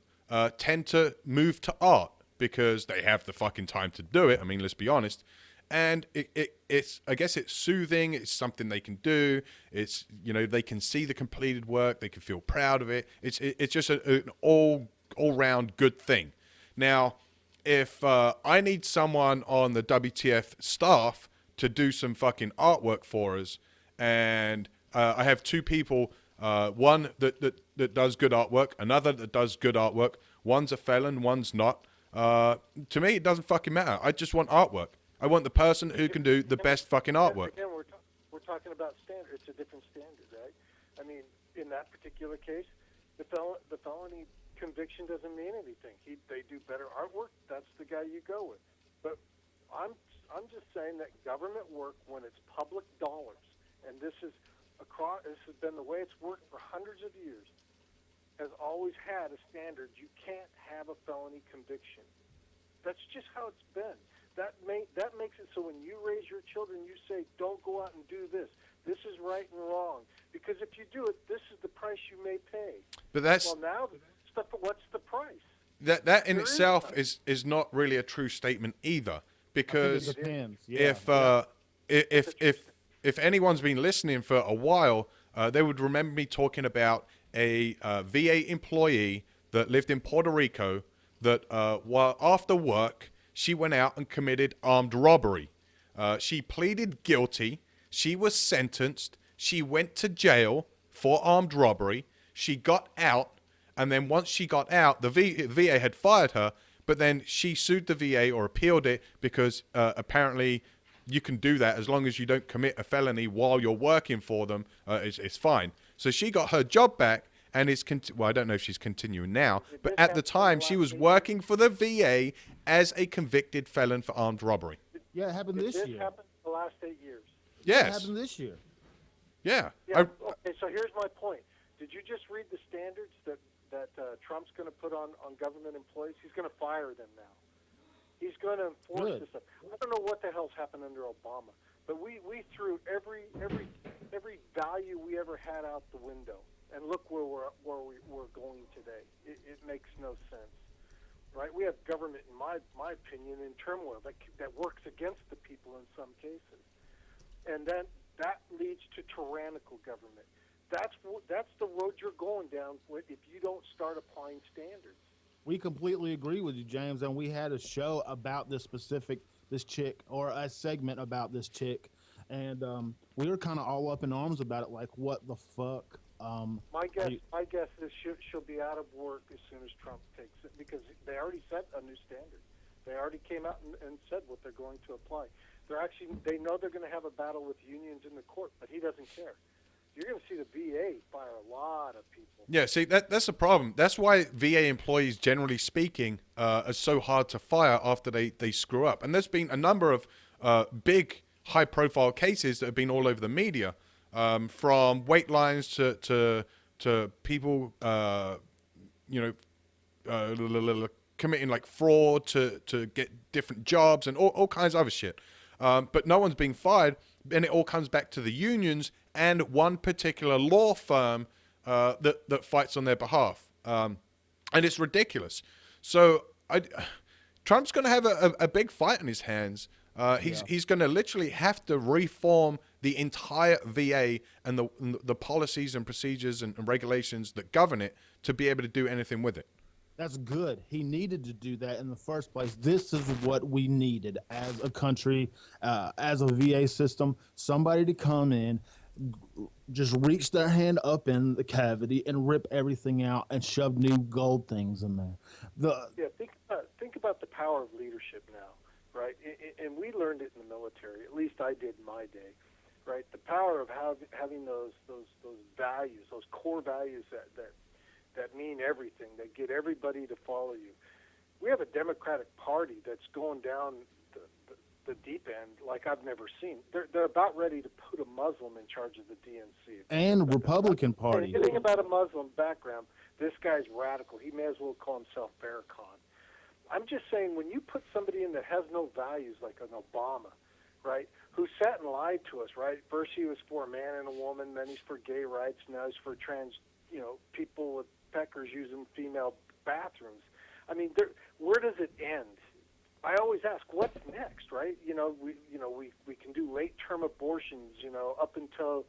tend to move to art because they have the fucking time to do it. I mean, let's be honest. And it's I guess it's soothing. It's something they can do. It's, you know, they can see the completed work. They can feel proud of it. It's just an all round good thing. Now, if I need someone on the WTF staff to do some fucking artwork for us, and I have two people, one that does good artwork, another that does good artwork. One's a felon, one's not. To me, it doesn't fucking matter. I just want artwork. I want the person who can do the best fucking artwork. Again, we're talking about standard. It's a different standard, right? I mean, in that particular case, the felony conviction doesn't mean anything. They do better artwork. That's the guy you go with. But I'm just saying that government work, when it's public dollars, and this has been the way it's worked for hundreds of years, has always had a standard. You can't have a felony conviction. That's just how it's been. That makes it so when you raise your children, you say, don't go out and do this. This is right and wrong. Because if you do it, this is the price you may pay. But that's Well, now, what's the price? that in There is itself none. is not really a true statement either, because It depends. Yeah. if anyone's been listening for a while, they would remember me talking about a VA employee that lived in Puerto Rico that while after work she went out and committed armed robbery. She pleaded guilty. She was sentenced. She went to jail for armed robbery. She got out, and then once she got out, the VA had fired her, but then she sued the VA or appealed it because apparently you can do that as long as you don't commit a felony while you're working for them. It's fine. So she got her job back, and well, I don't know if she's continuing now, but at the time she was working for the VA as a convicted felon for armed robbery. Yeah, it happened Did this this year. happen the last 8 years? It Yes. happened this year. Yeah. Yeah. Okay, so here's my point. Did you just read the standards that Trump's going to put on government employees? He's going to fire them now. He's going to enforce Good. this stuff. I don't know what the hell's happened under Obama, but we threw every value we ever had out the window, and look where we're going today. It makes no sense, right? We have government, in my opinion, in turmoil that works against the people in some cases, and then that leads to tyrannical government. That's the road you're going down if you don't start applying standards. We completely agree with you, James, and we had a show about this chick, or a segment about this chick, and we were kind of all up in arms about it, like, what the fuck? My guess is she'll be out of work as soon as Trump takes it, because they already set a new standard. They already came out and said what they're going to apply. They know they're going to have a battle with unions in the court, but he doesn't care. You're going to see the VA fire a lot of people. Yeah, see, that's the problem. That's why VA employees, generally speaking, are so hard to fire after they screw up. And there's been a number of big, high-profile cases that have been all over the media, from wait lines to people, committing like fraud to get different jobs and all kinds of other shit. But no one's being fired, and it all comes back to the unions and one particular law firm that fights on their behalf. And it's ridiculous. So Trump's going to have a big fight on his hands. He's going to literally have to reform the entire VA and the policies and procedures and regulations that govern it to be able to do anything with it. That's good. He needed to do that in the first place. This is what we needed as a country, as a VA system. Somebody to come in, just reach their hand up in the cavity and rip everything out and shove new gold things in there. Think about the power of leadership now, right? And we learned it in the military. At least I did in my day, right? The power of having those values, those core values that mean everything, that get everybody to follow you. We have a Democratic Party that's going down the deep end like I've never seen. They're about ready to put a Muslim in charge of the DNC. And Republican Party. Anything about a Muslim background, this guy's radical. He may as well call himself Farrakhan. I'm just saying, when you put somebody in that has no values like an Obama, right, who sat and lied to us, right? First he was for a man and a woman, then he's for gay rights, now he's for people with peckers using female bathrooms. I mean, where does it end? I always ask, what's next, right? We can do late-term abortions, up until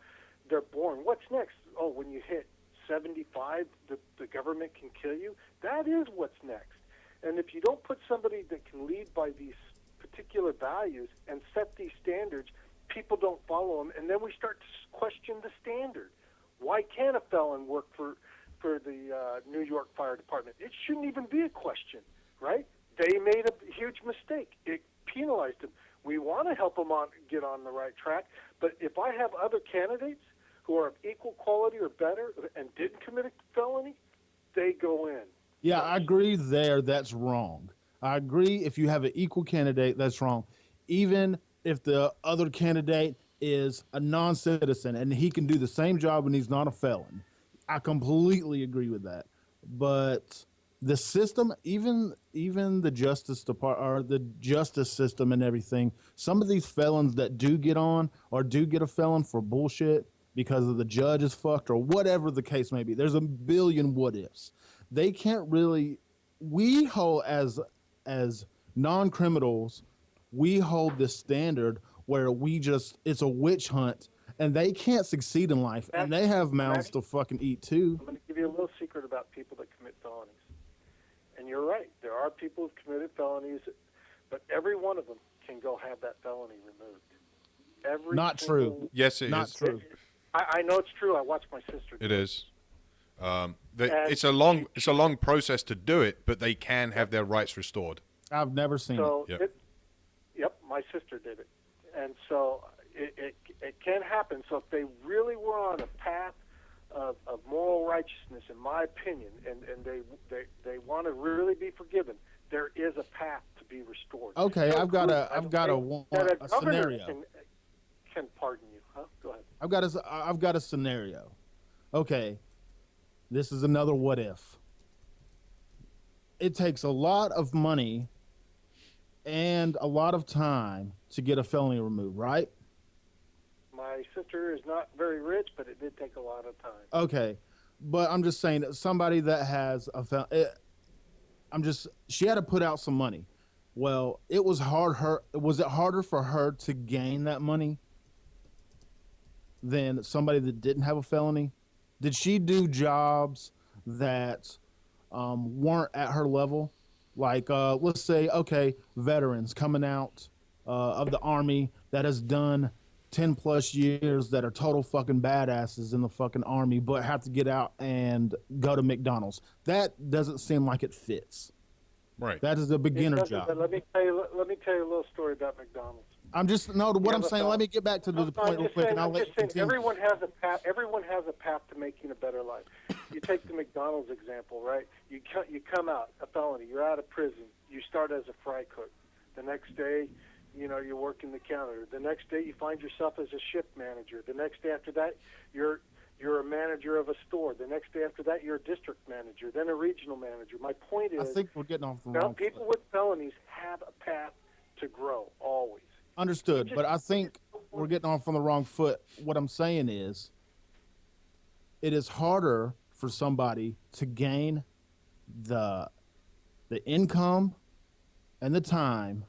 they're born. What's next? Oh, when you hit 75, the government can kill you? That is what's next. And if you don't put somebody that can lead by these particular values and set these standards, people don't follow them, and then we start to question the standard. Why can't a felon work for the New York Fire Department? It shouldn't even be a question, right? They made a huge mistake. It penalized them. We want to help them get on the right track, but if I have other candidates who are of equal quality or better and didn't commit a felony, they go in. Yeah, I agree there. That's wrong. I agree if you have an equal candidate, that's wrong. Even if the other candidate is a non-citizen and he can do the same job and he's not a felon. I completely agree with that. But the system, even the Justice Department or the justice system and everything, some of these felons that do get on or do get a felon for bullshit because of the judge is fucked or whatever the case may be. There's a billion what ifs. They can't really. We hold as non-criminals, we hold this standard where it's a witch hunt, and they can't succeed in life, and they have mouths to fucking eat too. I'm going to give you a little secret about people that commit felonies. And you're right, there are people who've committed felonies, but every one of them can go have that felony removed. Not true. Yes, it is. Not true. I know it's true. I watched my sister do It is. It's a long process to do it, but they can have their rights restored. I've never seen Yep. My sister did it. And so it can happen. So if they really were on a path of moral righteousness, in my opinion, and they want to really be forgiven, there is a path to be restored. Okay, I've got a scenario. Can pardon you, huh? Go ahead. I've got a scenario. Okay, this is another what if. It takes a lot of money and a lot of time to get a felony removed, right? My sister is not very rich, but it did take a lot of time. Okay, but I'm just saying that somebody that has she had to put out some money. Well, it was was it harder for her to gain that money than somebody that didn't have a felony? Did she do jobs that weren't at her level? Like, let's say, okay, veterans coming out of the Army that has done 10 plus years that are total fucking badasses in the fucking Army, but have to get out and go to McDonald's. That doesn't seem like it fits. Right. That is a beginner It doesn't, job. but let me tell you a little story about McDonald's. I'm just no. What I'm have a saying. thought? Let me get back to the I'm point real just quick, saying, and I'll I'm let you just saying continue. everyone has a path. Everyone has a path to making a better life. You take the McDonald's example, right? You come out a felony. You're out of prison. You start as a fry cook. The next day, you're working the counter. The next day, you find yourself as a shift manager. The next day after that, you're a manager of a store. The next day after that, you're a district manager, then a regional manager. My point I is, think we're getting off the now wrong people foot. with felonies have a path to grow always. Understood, but I think we're getting off on the wrong foot. What I'm saying is, it is harder for somebody to gain the income and the time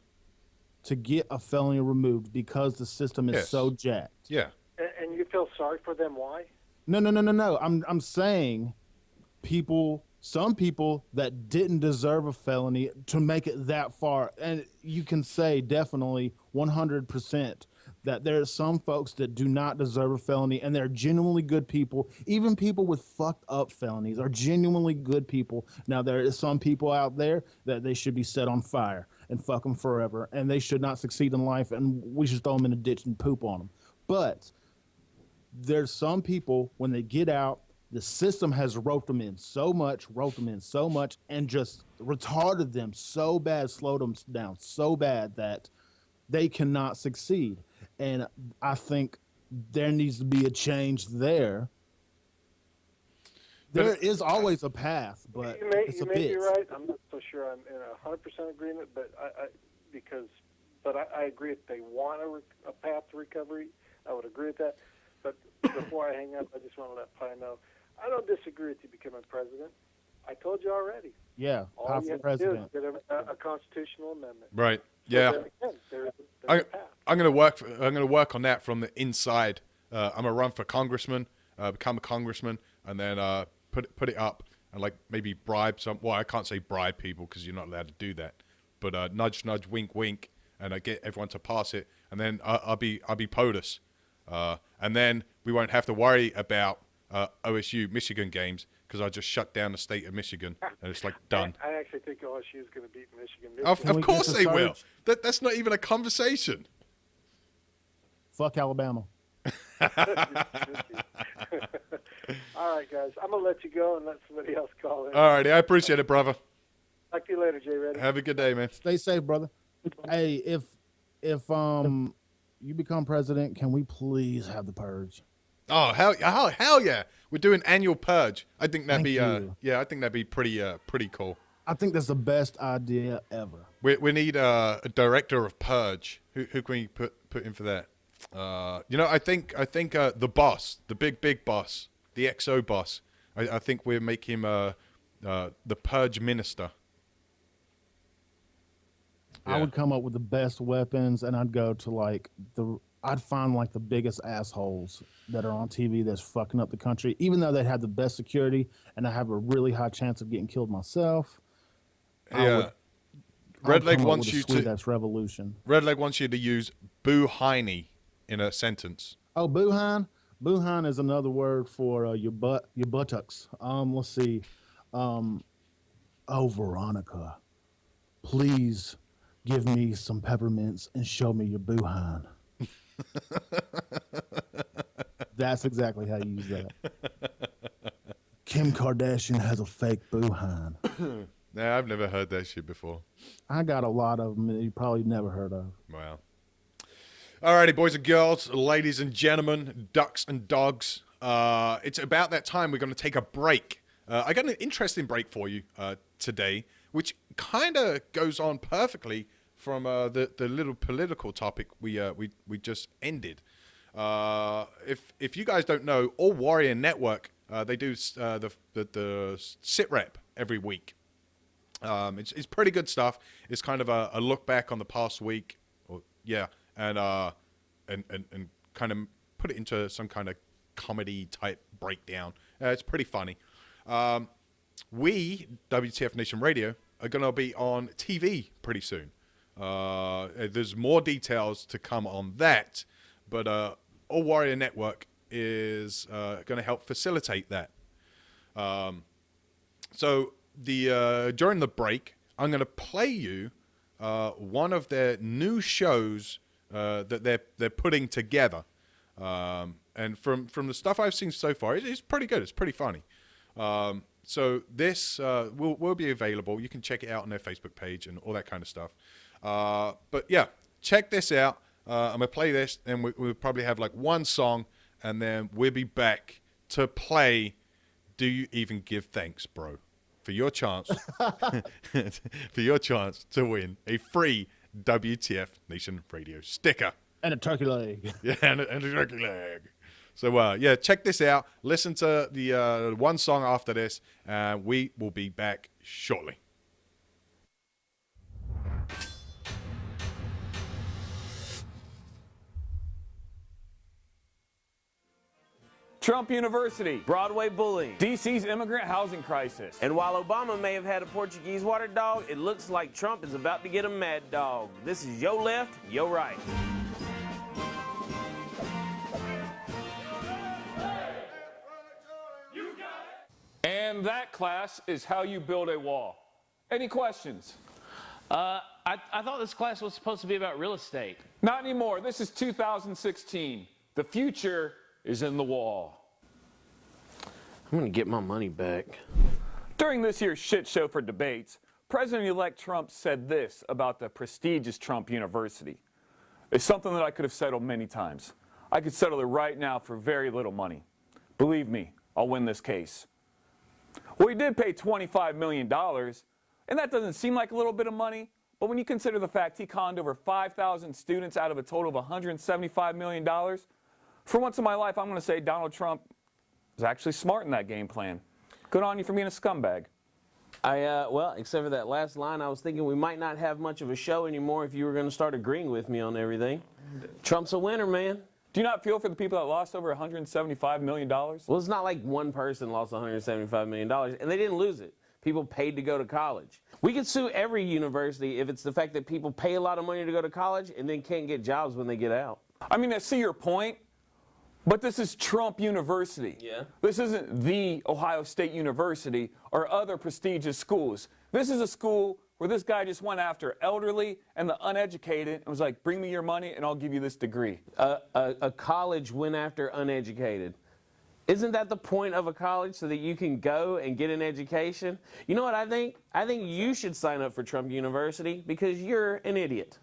to get a felony removed because the system is Yes. so jacked. Yeah. And you feel sorry for them. Why? No. I'm saying some people that didn't deserve a felony to make it that far, and you can say definitely 100% that there are some folks that do not deserve a felony, and they're genuinely good people. Even people with fucked up felonies are genuinely good people. Now there is some people out there that they should be set on fire and fuck them forever, and they should not succeed in life, and we should throw them in a ditch and poop on them. But there's some people, when they get out, the system has roped them in so much, and just retarded them so bad, slowed them down so bad that they cannot succeed. And I think there needs to be a change there. There is always a path, but it's a you may bit. be right. I'm not so sure I'm in 100% agreement, but I agree if they want a path to recovery, I would agree with that. But before I hang up, I just want to let Pi know, I don't disagree with you becoming president. I told you already. Yeah, All powerful you have president. to do is get a constitutional amendment. Right. So Yeah. then again, there's I, a path. I'm gonna work on that from the inside. I'm gonna run for congressman, become a congressman, and then put it up and like maybe bribe some. Well, I can't say bribe people because you're not allowed to do that. But nudge, nudge, wink, wink, and I get everyone to pass it, and then I'll be POTUS, and then we won't have to worry about OSU Michigan games because I just shut down the state of Michigan and it's like done. I actually think OSU is going to beat Michigan. Of Can we course get they the will. surge? That's not even a conversation. Fuck Alabama. All right, guys. I'm going to let you go and let somebody else call in. All righty, I appreciate it, brother. Talk to you later, Jay Reddy. Have a good day, man. Stay safe, brother. Hey, if you become president, can we please have the purge? Oh hell yeah! We're doing annual purge. I think that'd be Thank you. I think that'd be pretty cool. I think that's the best idea ever. We need a director of purge. Who can we put in for that? I think the boss, the big boss, the XO boss. I think we'll make him the purge minister. I Yeah. would come up with the best weapons, and I'd go to I'd find like the biggest assholes that are on TV that's fucking up the country, even though they have the best security and I have a really high chance of getting killed myself. Yeah. Redleg wants you to. That's revolution. Redleg wants you to use boo heiny in a sentence. Oh, Buhan. Buhan is another word for your buttocks. Let's see. Oh, Veronica, please give me some peppermints and show me your Buhan. That's exactly how you use that. Kim Kardashian has a fake Buhan. Nah, I've never heard that shit before. I got a lot of them that you probably never heard of. Wow. Alrighty, boys and girls, ladies and gentlemen, ducks and dogs. It's about that time we're going to take a break. I got an interesting break for you today, which kind of goes on perfectly from the little political topic we just ended. If you guys don't know, All Warrior Network, they do the sit rep every week. It's pretty good stuff. It's kind of a look back on the past week, and kind of put it into some kind of comedy type breakdown. It's pretty funny. We, WTF Nation Radio, are going to be on TV pretty soon. There's more details to come on that, but All Warrior Network is going to help facilitate that. So during the break, I'm going to play you one of their new shows that they're putting together. And from the stuff I've seen so far, it's pretty good. It's pretty funny. So this will be available. You can check it out on their Facebook page and all that kind of stuff. But yeah, check this out. I'm going to play this, and we'll probably have like one song, and then we'll be back to play Do You Even Give Thanks, Bro? For your chance, to win a free WTF Nation Radio sticker. And a turkey leg. Yeah, and a turkey leg. So, yeah, check this out. Listen to the one song after this, and we will be back shortly. Trump University, Broadway bullying. DC's immigrant housing crisis. And while Obama may have had a Portuguese water dog, it looks like Trump is about to get a mad dog. This is Yo Left, Yo Right. And that, class, is how you build a wall. Any questions? I thought this class was supposed to be about real estate. Not anymore. This is 2016. The future is in the wall. I'm gonna get my money back. During this year's shit show for debates, President-elect Trump said this about the prestigious Trump University. It's something that I could have settled many times. I could settle it right now for very little money. Believe me, I'll win this case. Well, he did pay $25 million, and that doesn't seem like a little bit of money, but when you consider the fact he conned over 5,000 students out of a total of $175 million, for once in my life, I'm going to say Donald Trump was actually smart in that game plan. Good on you for being a scumbag. Well, except for that last line, I was thinking we might not have much of a show anymore if you were gonna start agreeing with me on everything. Trump's a winner, man. Do you not feel for the people that lost over $175 million? Well, it's not like one person lost $175 million, and they didn't lose it. People paid to go to college. We could sue every university if it's the fact that people pay a lot of money to go to college and then can't get jobs when they get out. I mean, I see your point, but this is Trump University. Yeah. This isn't the Ohio State University or other prestigious schools. This is a school where this guy just went after elderly and the uneducated and was like, bring me your money and I'll give you this degree. A college went after uneducated. Isn't that the point of a college, so that you can go and get an education? You know what I think? I think you should sign up for Trump University because you're an idiot.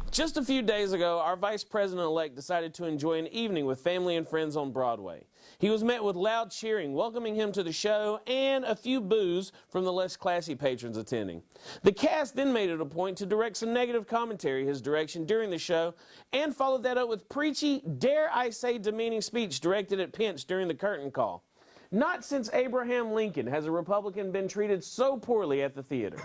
Just a few days ago, our vice president-elect decided to enjoy an evening with family and friends on Broadway. He was met with loud cheering, welcoming him to the show, and a few boos from the less classy patrons attending. The cast then made it a point to direct some negative commentary his direction during the show, and followed that up with preachy, dare I say demeaning speech directed at Pence during the curtain call. Not since Abraham Lincoln has a Republican been treated so poorly at the theater.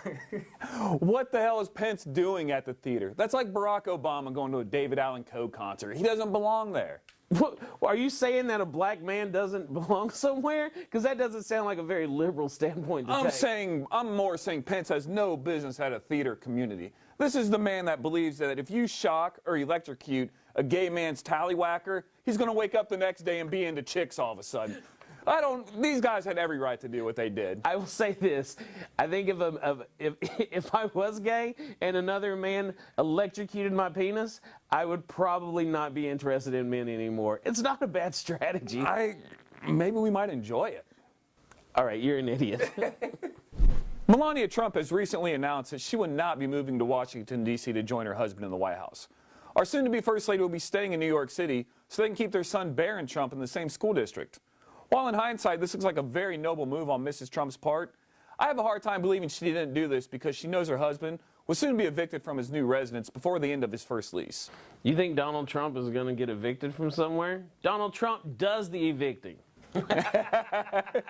What the hell is Pence doing at the theater? That's like Barack Obama going to a David Allan Coe concert. He doesn't belong there. What, are you saying that a black man doesn't belong somewhere? Because that doesn't sound like a very liberal standpoint to take. I'm more saying Pence has no business at a theater community. This is the man that believes that if you shock or electrocute a gay man's tallywhacker, he's going to wake up the next day and be into chicks all of a sudden. These guys had every right to do what they did. I will say this. I think if I was gay and another man electrocuted my penis, I would probably not be interested in men anymore. It's not a bad strategy. Maybe we might enjoy it. All right, you're an idiot. Melania Trump has recently announced that she would not be moving to Washington, D.C. to join her husband in the White House. Our soon-to-be First Lady will be staying in New York City so they can keep their son Barron Trump in the same school district. While in hindsight, this looks like a very noble move on Mrs. Trump's part, I have a hard time believing she didn't do this because she knows her husband will soon be evicted from his new residence before the end of his first lease. You think Donald Trump is going to get evicted from somewhere? Donald Trump does the evicting. That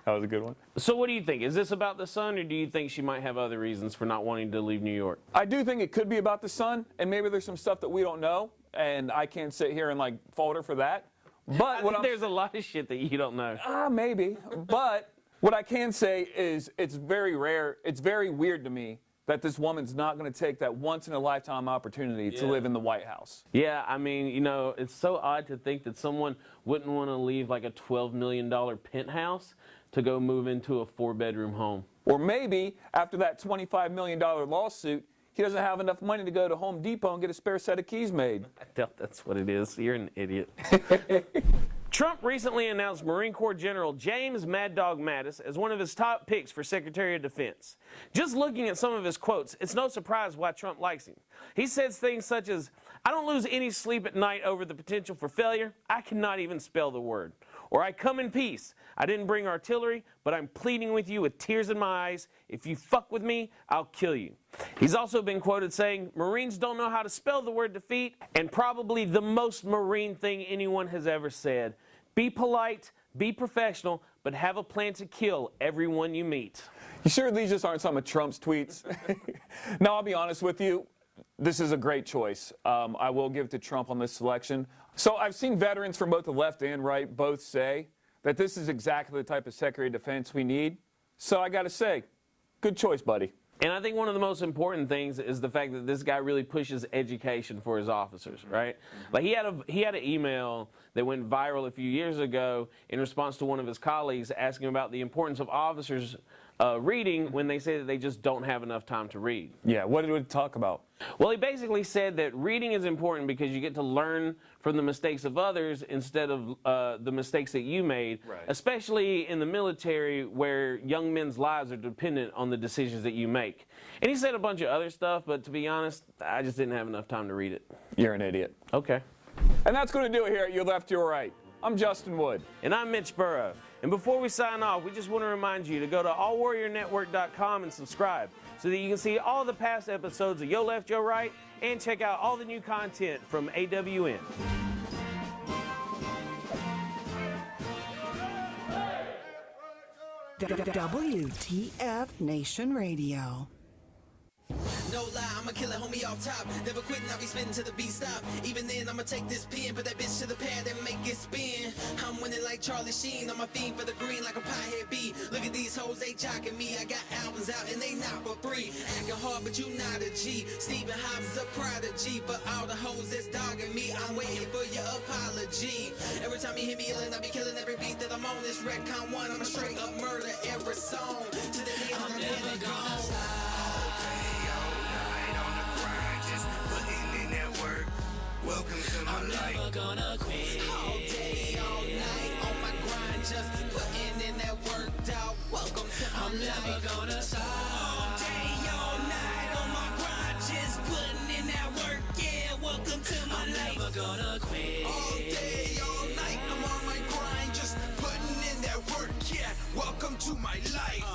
was a good one. So what do you think? Is this about the son, or do you think she might have other reasons for not wanting to leave New York? I do think it could be about the son, and maybe there's some stuff that we don't know, and I can't sit here and fault her for that. But there's a lot of shit that you don't know. Maybe. But what I can say is it's very rare, it's very weird to me that this woman's not going to take that once-in-a-lifetime opportunity to live in the White House. Yeah, I mean, you know, it's so odd to think that someone wouldn't want to leave like a $12 million penthouse to go move into a 4-bedroom home. Or maybe after that $25 million lawsuit, he doesn't have enough money to go to Home Depot and get a spare set of keys made. I doubt that's what it is. You're an idiot. Trump recently announced Marine Corps General James Mad Dog Mattis as one of his top picks for Secretary of Defense. Just looking at some of his quotes, it's no surprise why Trump likes him. He says things such as, "I don't lose any sleep at night over the potential for failure. I cannot even spell the word." Or, "I come in peace. I didn't bring artillery, but I'm pleading with you with tears in my eyes. If you fuck with me, I'll kill you." He's also been quoted saying, "Marines don't know how to spell the word defeat," and probably the most Marine thing anyone has ever said, "Be polite, be professional, but have a plan to kill everyone you meet." You sure these just aren't some of Trump's tweets? No, I'll be honest with you. This is a great choice. I will give it to Trump on this selection. So I've seen veterans from both the left and right both say that this is exactly the type of Secretary of Defense we need. So I got to say, good choice, buddy. And I think one of the most important things is the fact that this guy really pushes education for his officers, right? Like he had an email that went viral a few years ago in response to one of his colleagues asking about the importance of officers reading when they say that they just don't have enough time to read. Yeah, what did it talk about? Well, he basically said that reading is important because you get to learn from the mistakes of others instead of the mistakes that you made, especially in the military where young men's lives are dependent on the decisions that you make. And he said a bunch of other stuff, but to be honest, I just didn't have enough time to read it. You're an idiot. Okay. And that's going to do it here at Your Left, Your Right. I'm Justin Wood. And I'm Mitch Burrow. And before we sign off, we just want to remind you to go to allwarriornetwork.com and subscribe so that you can see all the past episodes of Your Left, Your Right and check out all the new content from AWN. WTF Nation Radio. No lie, I'ma kill it, homie, off top. Never quitting, I'll be spitting till the beat stop. Even then, I'ma take this pen, put that bitch to the pad and make it spin. I'm winning like Charlie Sheen, on my fiend for the green like a piehead bee. Look at these hoes, they jocking me. I got albums out and they not for free. Acting hard, but you not a G. Stephen Hobbs is a prodigy, but all the hoes that's dogging me, I'm waiting for your apology. Every time you hear me yelling, I be killing every beat that I'm on. This Redcon 1, I'ma straight up murder every song. To the day I'm never gonna stop. Welcome to my life. I'm never gonna quit. All day, all night, on my grind, just putting in that work, dog. Welcome to my life. I'm never gonna stop. All day, all night, on my grind, just putting in that work, yeah. Welcome to my life. I'm never gonna quit. All day, all night, I'm on my grind, just putting in that work, yeah. Welcome to my life.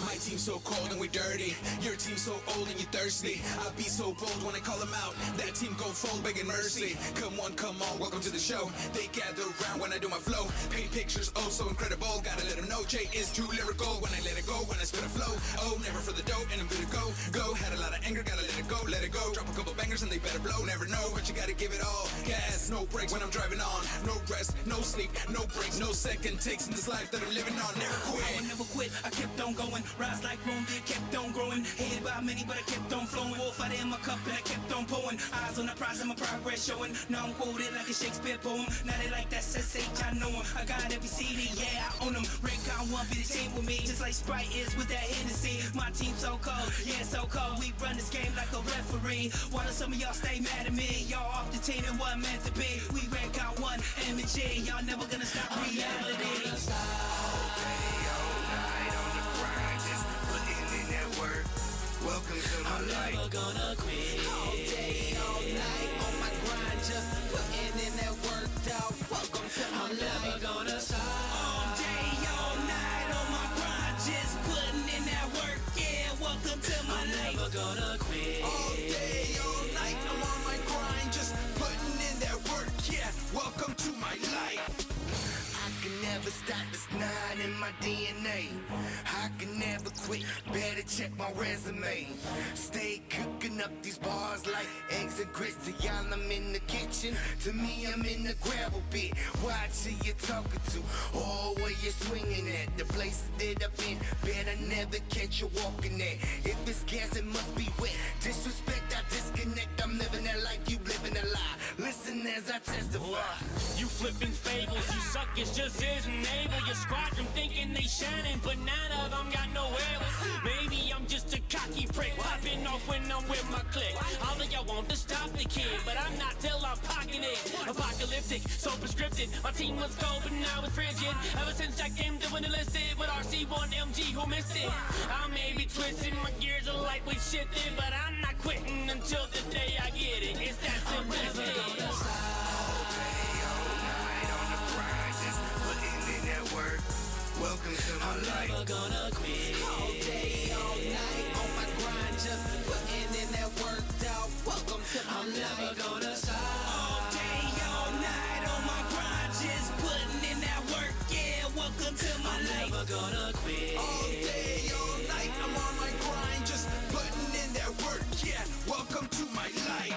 My team's so cold and we dirty. Your team's so old and you thirsty. I'll be so bold when I call them out. That team go fold, begging mercy. Come on, welcome to the show. They gather around when I do my flow. Paint pictures, oh so incredible. Gotta let them know Jay is too lyrical. When I let it go, when I spit a flow. Oh, never for the dough and I'm good to go. Had a lot of anger, gotta let it go. Drop a couple bangers and they better blow. Never know, but you gotta give it all. Gas, no brakes when I'm driving on. No rest, no sleep, no breaks, no second takes in this life that I'm living on. Never quit. I never quit, I kept on going. Rise like Rome, kept on growing. Hated by many, but I kept on flowing. Wolf out in my cup and I kept on pouring. Eyes on the prize and my progress showing. Now I'm quoted like a Shakespeare poem. Now they like that SSH, I know him. I got every CD, yeah, I own them. Redcon 1 be the team with me, just like Sprite is with that Hennessy. My team so cold, yeah, so cold. We run this game like a referee. Why do some of y'all stay mad at me? Y'all off the team and wasn't meant to be. We Redcon 1, M&G. Y'all never gonna stop reality. Welcome to my life. I'm never gonna quit. All day, all night, on my grind, just putting in that work, dog. Welcome to my life. I'm never gonna stop. All day, all night, on my grind, just putting in that work, yeah. Welcome to my life. I'm never gonna quit. All day, all night, I'm on my grind, just putting in that work, yeah. Welcome to my life. I can never stop, it's 9 in my DNA. I can never quit, better check my resume. Stay cooking up these bars like eggs and grits. To y'all, I'm in the kitchen. To me, I'm in the gravel pit. Watch who you talking to, or where you swinging at. The places that I've been, better never catch you walking there. If it's gas, it must be wet. Disrespect, I disconnect. I'm living that life, you living a lie. Listen as I testify. You flipping fables, you suckers just isn't able. Your squadron thinking they shining, but none of them got no elbows. Maybe I'm just a cocky prick, popping off when I'm with my clique. All of y'all want to stop the kid, but I'm not till I'm pocketing it. Apocalyptic, so prescripted. My team was cold, but now it's frigid. Ever since I came to win enlisted with RC1MG, who missed it? I may be twisting, my gears are lightweight shifted, but I'm not quitting until the day I get it. It's that simplistic. Welcome to my life. I'm never gonna quit. All day, all night, on my grind, just putting in that work, dog. Welcome to my life. I'm never gonna stop. All day, all night, on my grind, just putting in that work, yeah. Welcome to my life. I'm never gonna quit. All day, all night, I'm on my grind, just putting in that work, yeah. Welcome to my life.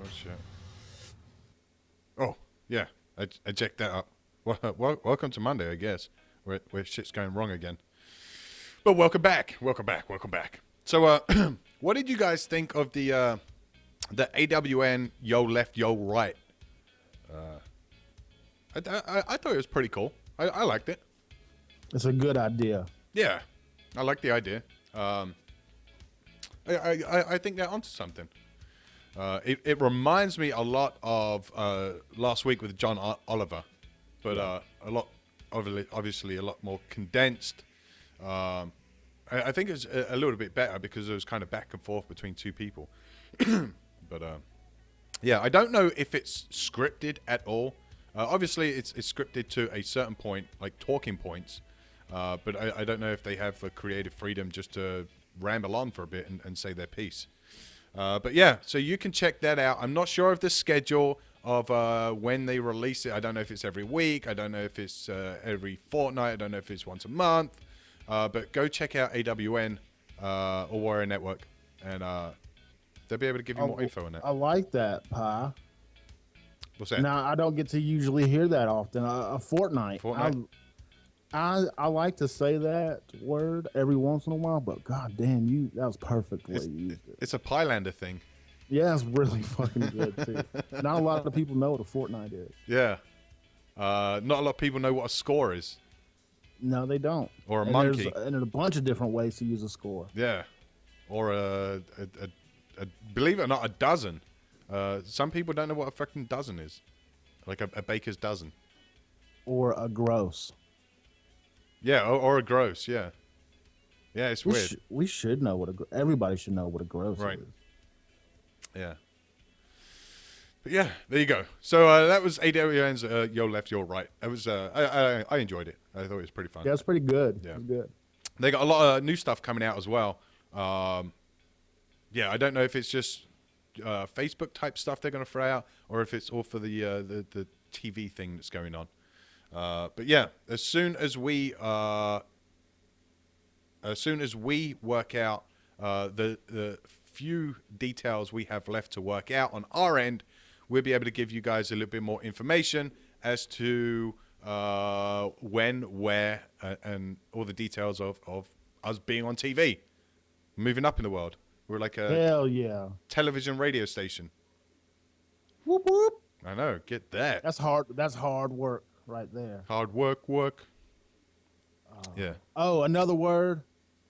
Oh shit. Oh yeah, I checked that up. Welcome to Monday, I guess, where shit's going wrong again. But welcome back. So, what did you guys think of the AWN yo left yo right? I thought it was pretty cool. I liked it. It's a good idea. Yeah, I like the idea. I think they're onto something. It reminds me a lot of last week with John Oliver, but a lot, obviously a lot more condensed. I think it's a little bit better because it was kind of back and forth between two people. But yeah, I don't know if it's scripted at all. Obviously, it's scripted to a certain point, like talking points. But I don't know if they have the creative freedom just to ramble on for a bit and say their piece. But yeah, so you can check that out. I'm not sure of the schedule of when they release it. I don't know if it's every week. I don't know if it's every fortnight. I don't know if it's once a month. But go check out AWN or Warrior Network, and they'll be able to give you more info on that. I like that, Pi. What's that? Now, I don't get to usually hear that often. A fortnight. I like to say that word every once in a while, but god damn, that was perfect the way you used it. It's a Pylander thing. Yeah, it's really fucking good too. Not a lot of people know what a fortnight is. Yeah. Not a lot of people know what a score is. No, they don't. Or a monkey. And there's a bunch of different ways to use a score. Yeah. Or a believe it or not, a dozen. Some people don't know what a fucking dozen is. Like a baker's dozen. Or a gross. Yeah, or a gross, yeah. Yeah, it's weird. We should know what everybody should know what a gross is. Yeah. But yeah, there you go. So that was AWN's Yo Left, Yo Right. It was I enjoyed it. I thought it was pretty fun. Yeah, it's pretty good. Yeah. It was good. They got a lot of new stuff coming out as well. Yeah, I don't know if it's just Facebook type stuff they're going to throw out, or if it's all for the TV thing that's going on. But yeah, as soon as we work out the few details we have left to work out on our end, we'll be able to give you guys a little bit more information as to when, where, and all the details of us being on TV, moving up in the world. We're like a hell yeah television radio station. Whoop whoop. I know, get that. That's hard. That's hard work right there. Hard work. Yeah. Oh, another word,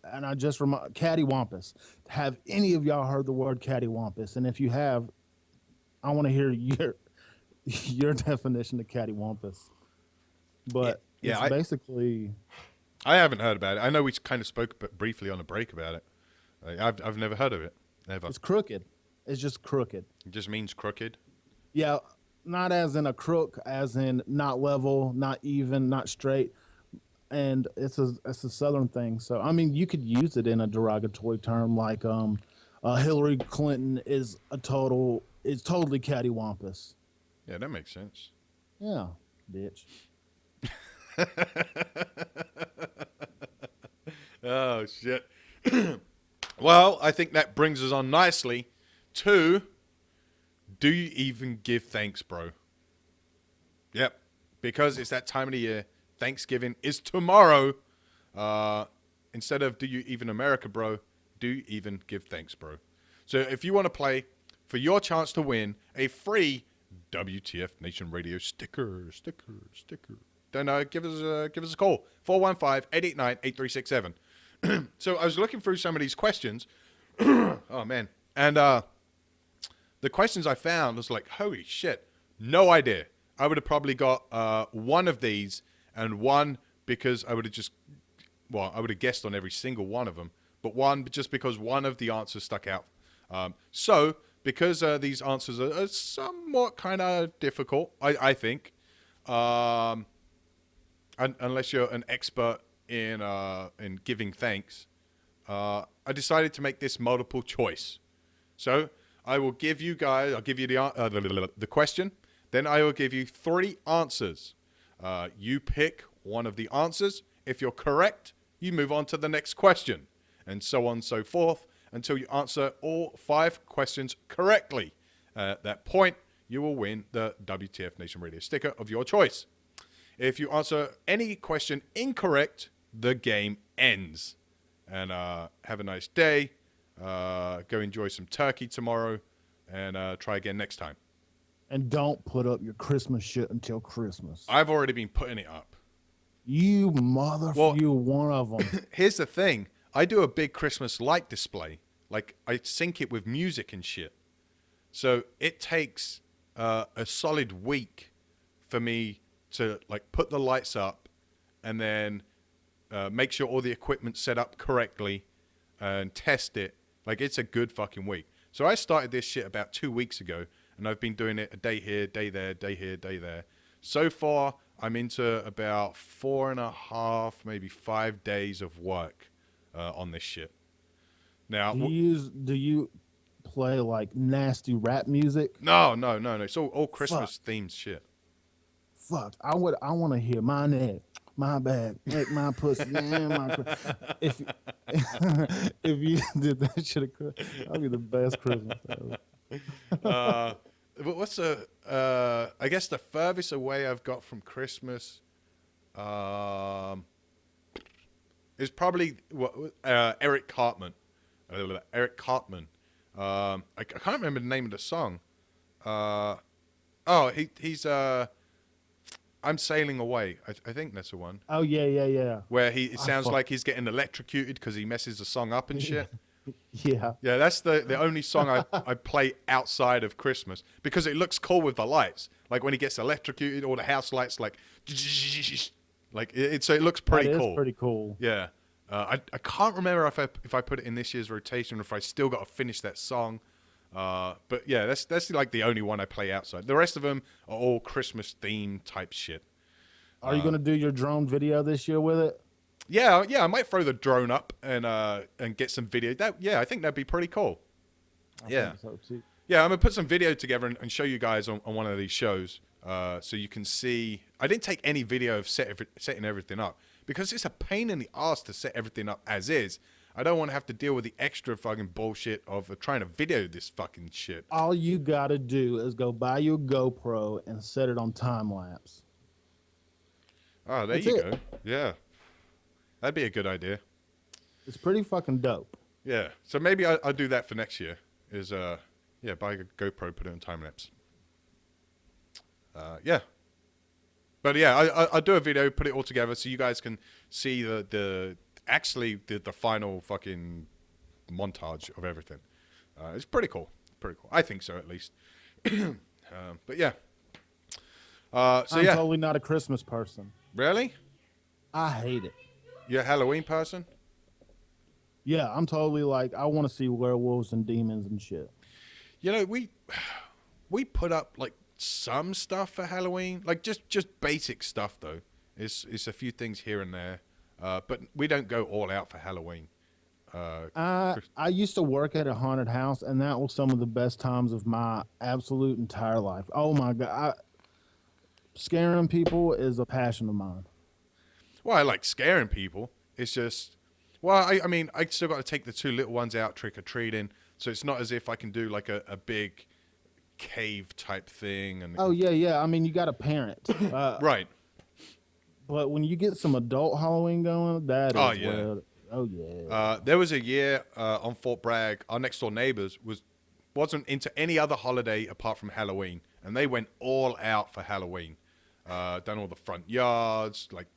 and I just remind cattywampus. Have any of y'all heard the word cattywampus? And if you have, I want to hear your definition of cattywampus. But yeah, it's basically. I haven't heard about it. I know we kind of spoke briefly on a break about it. I've never heard of it. Never. It's crooked. It's just crooked. It just means crooked. Yeah, not as in a crook, as in not level, not even, not straight. And it's a Southern thing. So I mean, you could use it in a derogatory term, like Hillary Clinton is totally cattywampus. Yeah, that makes sense. Yeah, bitch. Oh shit. Well, I think that brings us on nicely to, do you even give thanks, bro? Yep. Because it's that time of the year. Thanksgiving is tomorrow. Instead of Do You Even America, bro, do even give thanks, bro. So if you want to play for your chance to win a free WTF Nation Radio sticker, then give us a call. 415-889-8367. So I was looking through some of these questions. Oh, man. And the questions I found was like, holy shit, no idea. I would have probably got one of these and one because I would have guessed on every single one of them, but one just because one of the answers stuck out. So because these answers are somewhat kind of difficult, I think, unless you're an expert in giving thanks, I decided to make this multiple choice. So I will give you guys, I'll give you the question, then I will give you 3 answers. You pick one of the answers. If you're correct, you move on to the next question, and so on and so forth until you answer all 5 questions correctly. At that point, you will win the WTF Nation Radio sticker of your choice. If you answer any question incorrect, the game ends. And have a nice day. Go enjoy some turkey tomorrow, and try again next time. And don't put up your Christmas shit until Christmas. I've already been putting it up. You motherfucker, you're one of them. Here's the thing. I do a big Christmas light display. Like, I sync it with music and shit. So it takes a solid week for me to, like, put the lights up and then make sure all the equipment's set up correctly and test it. Like, it's a good fucking week. So I started this shit about 2 weeks ago, and I've been doing it a day here, day there, day here, day there. So far, I'm into about 4.5, maybe 5 days of work on this shit. Now, do you play like nasty rap music? No. It's all Christmas themed shit. Fuck, I want to hear my neck, my back, neck, my pussy, and my. If you did that shit, that'd be the best Christmas ever. But what's I guess the furthest away I've got from Christmas is probably Eric Cartman. Eric Cartman. I can't remember the name of the song. He's I'm Sailing Away. I think that's the one. Oh, yeah. Where it sounds like he's getting electrocuted because he messes the song up and shit. Yeah. Yeah, that's the only song I play outside of Christmas because it looks cool with the lights. Like when he gets electrocuted, all the house lights so it looks pretty cool. That is pretty cool. Yeah. I can't remember if I put it in this year's rotation or if I still got to finish that song. But yeah, that's like the only one I play outside. The rest of them are all Christmas themed type shit. Are you going to do your drone video this year with it? Yeah, I might throw the drone up and get some video. I think that'd be pretty cool. I think so too. Yeah, I'm gonna put some video together and show you guys on one of these shows, so you can see. I didn't take any video of setting everything up because it's a pain in the ass to set everything up as is. I don't want to have to deal with the extra fucking bullshit of trying to video this fucking shit. All you gotta do is go buy your GoPro and set it on time lapse. Oh, there you go. Yeah. That'd be a good idea. It's pretty fucking dope. Yeah. So maybe I'll do that for next year. Is buy a GoPro, put it on time lapse. Yeah. But yeah, I'll do a video, put it all together so you guys can see the final fucking montage of everything. It's pretty cool. Pretty cool. I think so, at least. But yeah. I'm totally not a Christmas person. Really? I hate it. You're a Halloween person? Yeah, I'm totally like, I want to see werewolves and demons and shit. You know, we put up like some stuff for Halloween, like just basic stuff though. It's a few things here and there, but we don't go all out for Halloween. I used to work at a haunted house, and that was some of the best times of my absolute entire life. Oh my God, scaring people is a passion of mine. Well, I like scaring people. It's just, I mean, I still got to take the 2 little ones out trick-or-treating, so it's not as if I can do like a big cave type thing. And Oh yeah. I mean, you got a parent, right. But when you get some adult Halloween going, that is Oh, yeah. where. Oh yeah. There was a year on Fort Bragg, our next door neighbors wasn't into any other holiday apart from Halloween, and they went all out for Halloween. Done all the front yards, like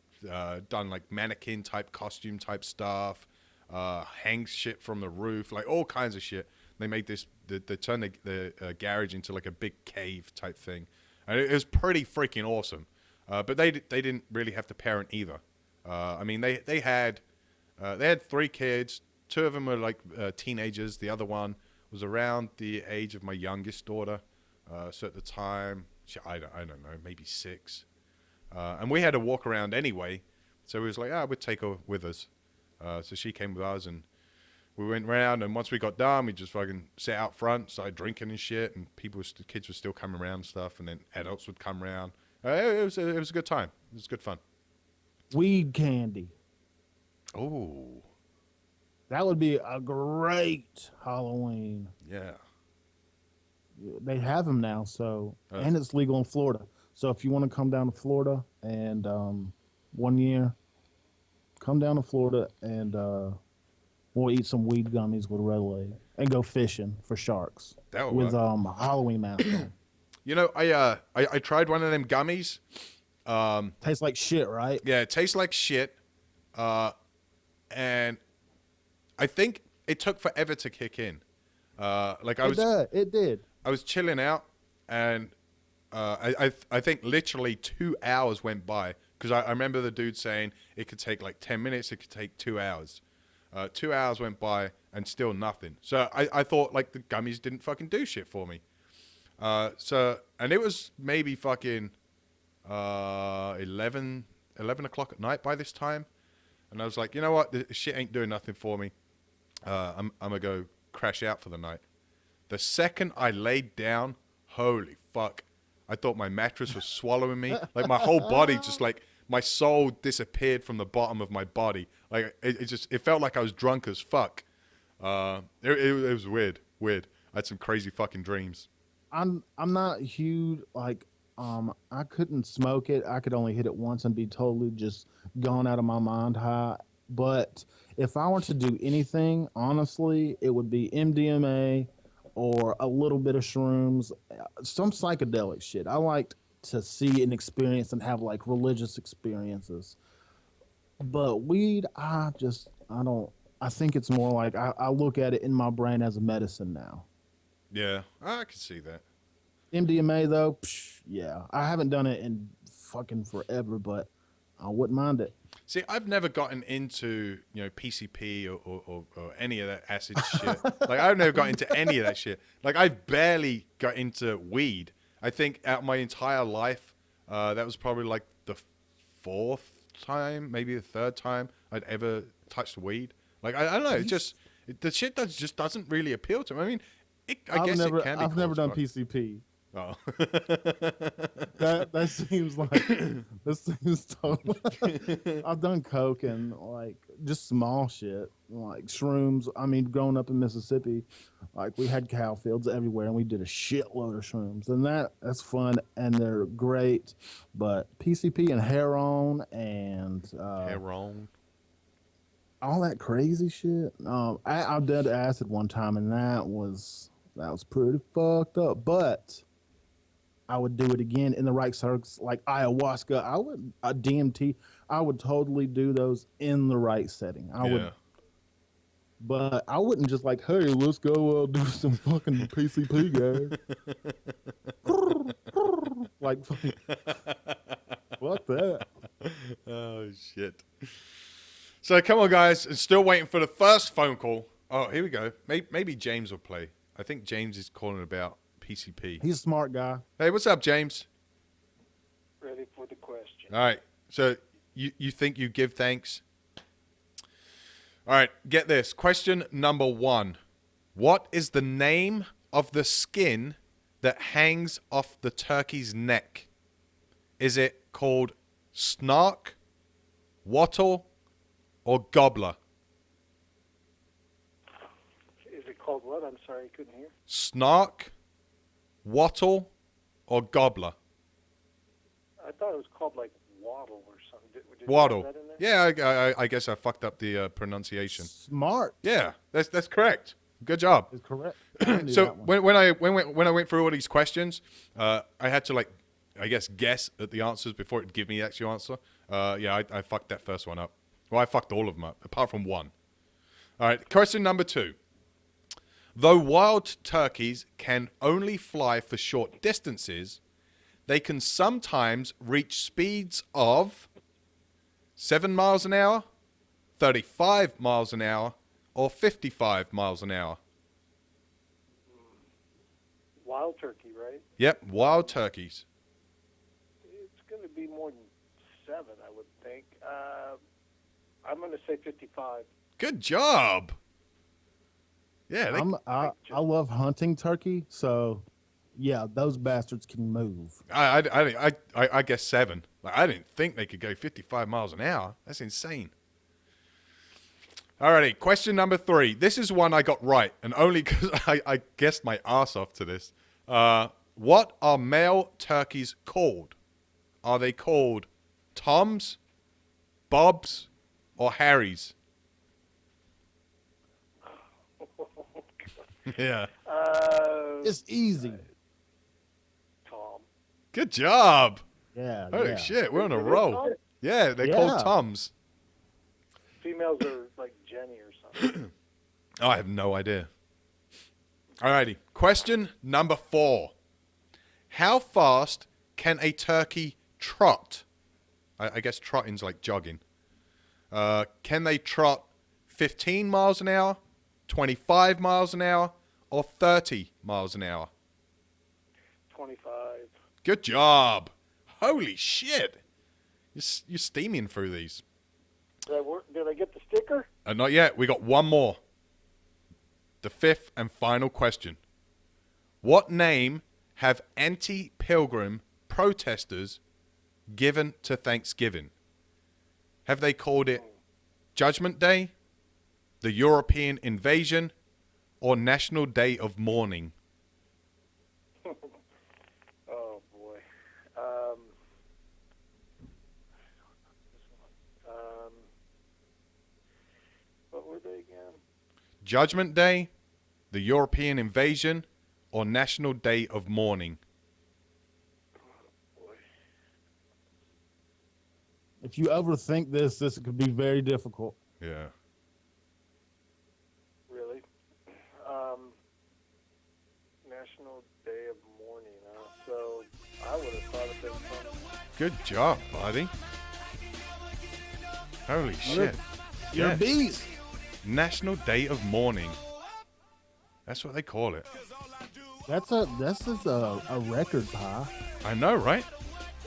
done like mannequin type costume type stuff, hang shit from the roof, like all kinds of shit. They made this. They turned the garage into like a big cave type thing, and it was pretty freaking awesome. But they didn't really have to parent either. I mean, they had 3 kids. 2 of them were like teenagers. The other one was around the age of my youngest daughter. So at the time, I don't know, maybe 6. And we had to walk around anyway. So we was like, we'd take her with us. So she came with us, and we went around. And once we got done, we just fucking sat out front, started drinking and shit. And kids were still coming around and stuff. And then adults would come around. It was a good time. It was good fun. Weed candy. Oh, That would be a great Halloween. yeah. They have them now, and it's legal in Florida. So if you want to come down to Florida and one year, come down to Florida and we'll eat some weed gummies with Red Leg and go fishing for sharks That would with work. Halloween mask on. You know, I tried one of them gummies. Tastes like shit, right? Yeah, it tastes like shit. And I think it took forever to kick in. It did. I was chilling out, and I think literally 2 hours went by, because I remember the dude saying it could take like 10 minutes, it could take 2 hours. 2 hours went by and still nothing. So I thought like the gummies didn't fucking do shit for me. And it was maybe fucking 11 o'clock at night by this time. And I was like, you know what? This shit ain't doing nothing for me. I'm going to go crash out for the night. The second I laid down, holy fuck. I thought my mattress was swallowing me. Like my whole body just like, my soul disappeared from the bottom of my body. Like it felt like I was drunk as fuck. It was weird. I had some crazy fucking dreams. I'm not huge, like, I couldn't smoke it. I could only hit it once and be totally just gone out of my mind high. But if I were to do anything, honestly, it would be MDMA or a little bit of shrooms, some psychedelic shit. I liked to see and experience and have like religious experiences. But weed, I think it's more like I look at it in my brain as a medicine now. Yeah, I can see that. MDMA though, yeah, I haven't done it in fucking forever, but I wouldn't mind it. See, I've never gotten into, PCP or any of that acid shit. Like, I've never got into any of that shit. Like, I barely got into weed. I think out my entire life, that was probably like the 4th time, maybe the 3rd time I'd ever touched weed. Like, I don't know, the shit just doesn't really appeal to me. I mean, I guess it can be. I've never done fun. PCP. Oh. that seems like totally. I've done coke and like just small shit like shrooms. I mean, growing up in Mississippi, like we had cow fields everywhere and we did a shitload of shrooms, and that's fun and they're great. But PCP and heroin and all that crazy shit. I did acid one time and that was pretty fucked up, but I would do it again in the right circles, like ayahuasca. DMT. I would totally do those in the right setting. I would, but I wouldn't just like, hey, let's go do some fucking PCP, guys. Like, fuck that. Oh shit. So come on, guys. Still waiting for the first phone call. Oh, here we go. Maybe James will play. I think James is calling about PCP. He's a smart guy. Hey, what's up, James? Ready for the question. All right. So you think you give thanks? All right. Get this. Question number 1. What is the name of the skin that hangs off the turkey's neck? Is it called snark, wattle, or gobbler? Is it called what? I'm sorry, I couldn't hear. Snark, wattle, or gobbler? I thought it was called like waddle or something. Did you have Waddle. that in there? Yeah, I guess I fucked up the pronunciation. Smart. Yeah, that's correct. Good job. Is correct. I knew So that one. when I went through all these questions, I had to guess at the answers before it give me the actual answer. I fucked that first one up. Well, I fucked all of them up apart from one. All right, question number 2. Though wild turkeys can only fly for short distances, they can sometimes reach speeds of 7 miles an hour, 35 miles an hour, or 55 miles an hour. Wild turkey, right? Yep, wild turkeys. It's going to be more than 7, I would think. I'm going to say 55. Good job. Yeah, I love hunting turkey, so yeah, those bastards can move. I guess 7. I didn't think they could go 55 miles an hour. That's insane. Alrighty, question number 3. This is one I got right, and only because I guessed my ass off to this. What are male turkeys called? Are they called Toms, Bobs, or Harrys? Yeah. It's easy. Tom. Good job. Yeah. Holy yeah. shit, we're on a Is it roll. Tom? Yeah, they're Yeah. called Toms. Females are like Jenny or something. Oh, I have no idea. Alrighty, question number 4. How fast can a turkey trot? I guess trotting's like jogging. Can they trot 15 miles an hour, 25 miles an hour, or 30 miles an hour? 25. Good job. Holy shit. You're steaming through these. Did I get the sticker? Not yet. We got one more. The 5th and final question. What name have anti-pilgrim protesters given to Thanksgiving? Have they called it Judgment Day, the European Invasion, or National Day of Mourning? Oh boy. What were they again? Judgment Day, the European Invasion, or National Day of Mourning? If you overthink this could be very difficult. Yeah. Really? National Day of Mourning. So I would have thought of it. Good job, buddy. Holy shit. You're Yeah. a beast. National Day of Mourning. That's what they call it. That's a record, pie. I know, right?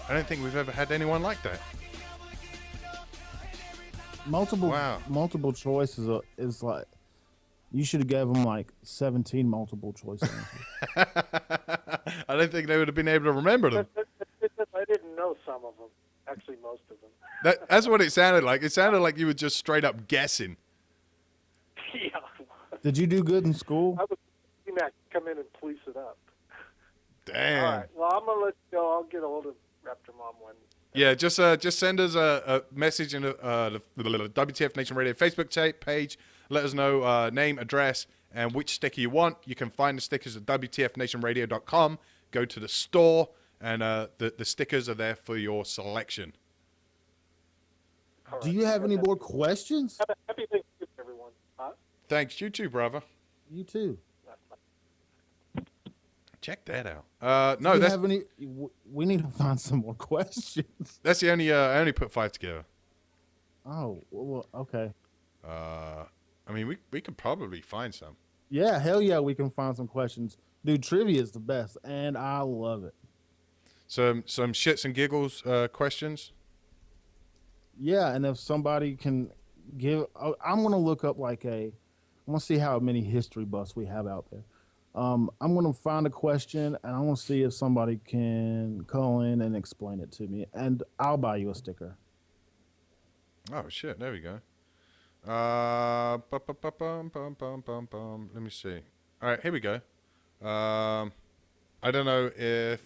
I don't think we've ever had anyone like that. Multiple choices is like you should have gave them like 17 multiple choice answers. I don't think they would have been able to remember them. I didn't know some of them. Actually, most of them. That's what it sounded like. It sounded like you were just straight up guessing. Yeah. Did you do good in school? I would see Mac come in and police it up. Damn. All right. Well, I'm gonna let you go. I'll get a hold of Raptor Mom when. Yeah, just send us a message in the WTF Nation Radio Facebook page. Let us know name, address, and which sticker you want. You can find the stickers at WTFNationRadio.com. Go to the store, and the stickers are there for your selection. Do you have any more questions? Happy Thanksgiving, everyone. Huh? Thanks. You too, brother. You too. Check that out. Do you have any? We need to find some more questions. That's the only. I only put 5 together. Oh, well, okay. I mean, we could probably find some. Yeah, hell yeah, we can find some questions. Dude, trivia is the best, and I love it. Some shits and giggles questions. Yeah, and if somebody can give, I'm gonna look up I'm gonna see how many history buffs we have out there. I'm gonna find a question, and I want to see if somebody can call in and explain it to me, and I'll buy you a sticker. Oh shit! There we go. Let me see. All right, here we go. I don't know if.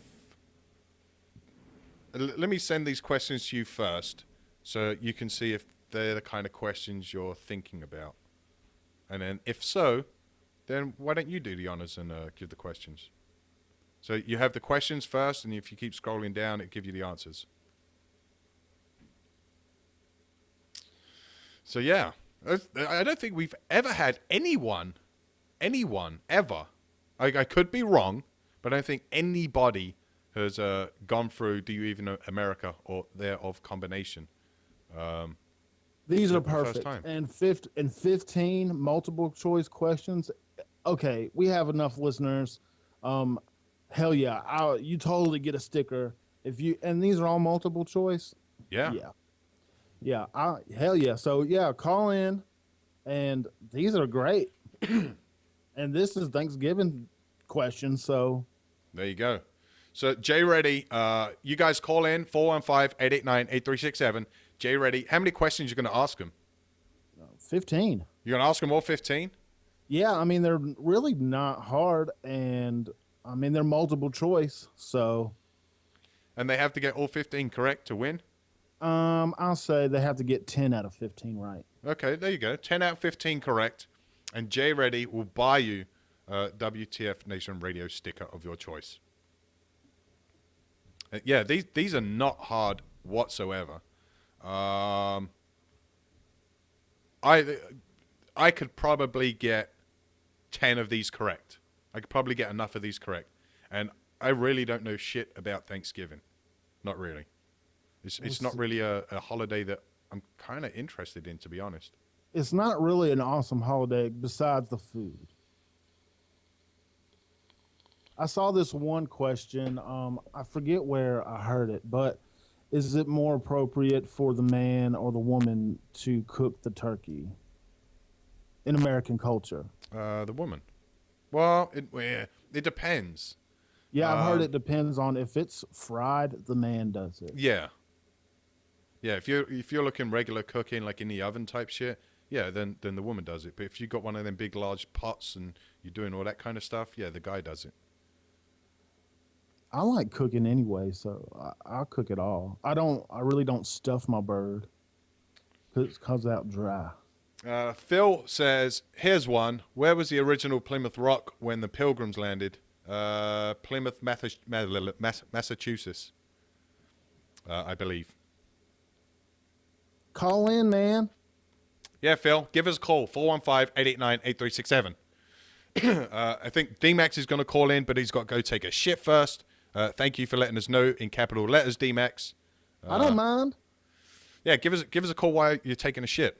Let me send these questions to you first, so you can see if they're the kind of questions you're thinking about. And then, if so, then why don't you do the honors and give the questions? So you have the questions first, and if you keep scrolling down, it gives you the answers. So yeah, I don't think we've ever had anyone ever. I could be wrong, but I don't think anybody has gone through Do You Even Know America or thereof combination. These are the first perfect. time. And 15 multiple choice questions. Okay, we have enough listeners. Hell yeah, you totally get a sticker if you. And these are all multiple choice. Yeah. Yeah. Hell yeah. So yeah, call in, and these are great. And this is Thanksgiving questions, so There you go. So Jay Reddy, you guys call in 415-889-8367. Jay Reddy, how many questions you going to ask him? 15. You're going to ask him all 15? Yeah, I mean they're really not hard, and I mean they're multiple choice. So, And they have to get all 15 correct to win? I'll say they have to get 10 out of 15 right. Okay, there you go. 10 out of 15 correct. And Jay Reddy will buy you a WTF Nation Radio sticker of your choice. Yeah, these are not hard whatsoever. I could probably get 10 of these correct. I could probably get enough of these correct. And I really don't know shit about Thanksgiving. Not really. It's not really a holiday that I'm kind of interested in, to be honest. It's not really an awesome holiday besides the food. I saw this one question. I forget where I heard it, but is it more appropriate for the man or the woman to cook the turkey in American culture? The woman. Well, it depends. Yeah, I've heard it depends on if it's fried, the man does it. Yeah. Yeah, if you're looking regular cooking, like in the oven type shit, yeah, then the woman does it. But if you got one of them big large pots and you're doing all that kind of stuff, yeah, the guy does it. I like cooking anyway, so I'll cook it all. I really don't stuff my bird because it comes out dry. Phil says, here's one. Where was the original Plymouth Rock when the Pilgrims landed? Plymouth, Massachusetts, I believe. Call in, man. Yeah, Phil, give us a call, 415-889-8367. I think D-Max is going to call in, but he's got to go take a shit first. Thank you for letting us know in capital letters, D-Max. I don't mind. Yeah, give us a call while you're taking a shit.